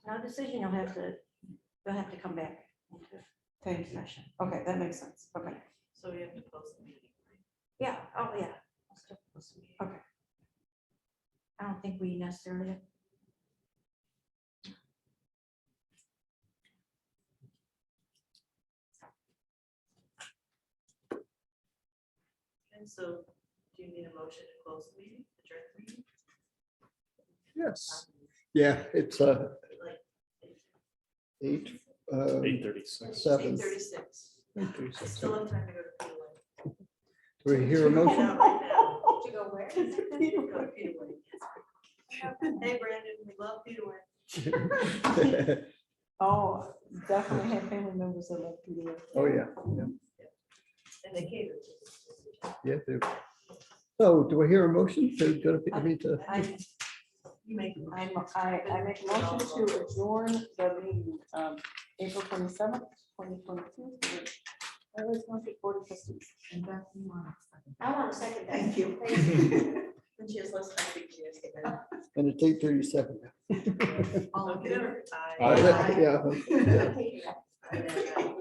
No decision, you'll have to come back into Thank you. session. Okay, that makes sense. Okay. So we have to close the meeting. Yeah, oh, yeah. I'll still close the meeting. Okay. I don't think we necessarily. And so do you need a motion to close the meeting, adjourn the meeting? Yes. Yeah, it's Like 8. 8:36. 7. 8:36. 8:36. Still have time to go to Peter Do we hear a Way. motion? Out right now. To go where? Go to Peter Way. Hey, Brandon, we love Peter Way. Oh, definitely have family members that love Peter. Oh, yeah. Yeah. And they cater. Yeah. They- So do I hear a motion to go to, I mean, to, You make. I make a motion to adjourn the meeting, April 27th, 2022. Highway Township Board of Trustees. I want to second that. Thank you. And she has less time to do this. and it's 8:37. All in favor? Aye. Yeah. Okay. Aye.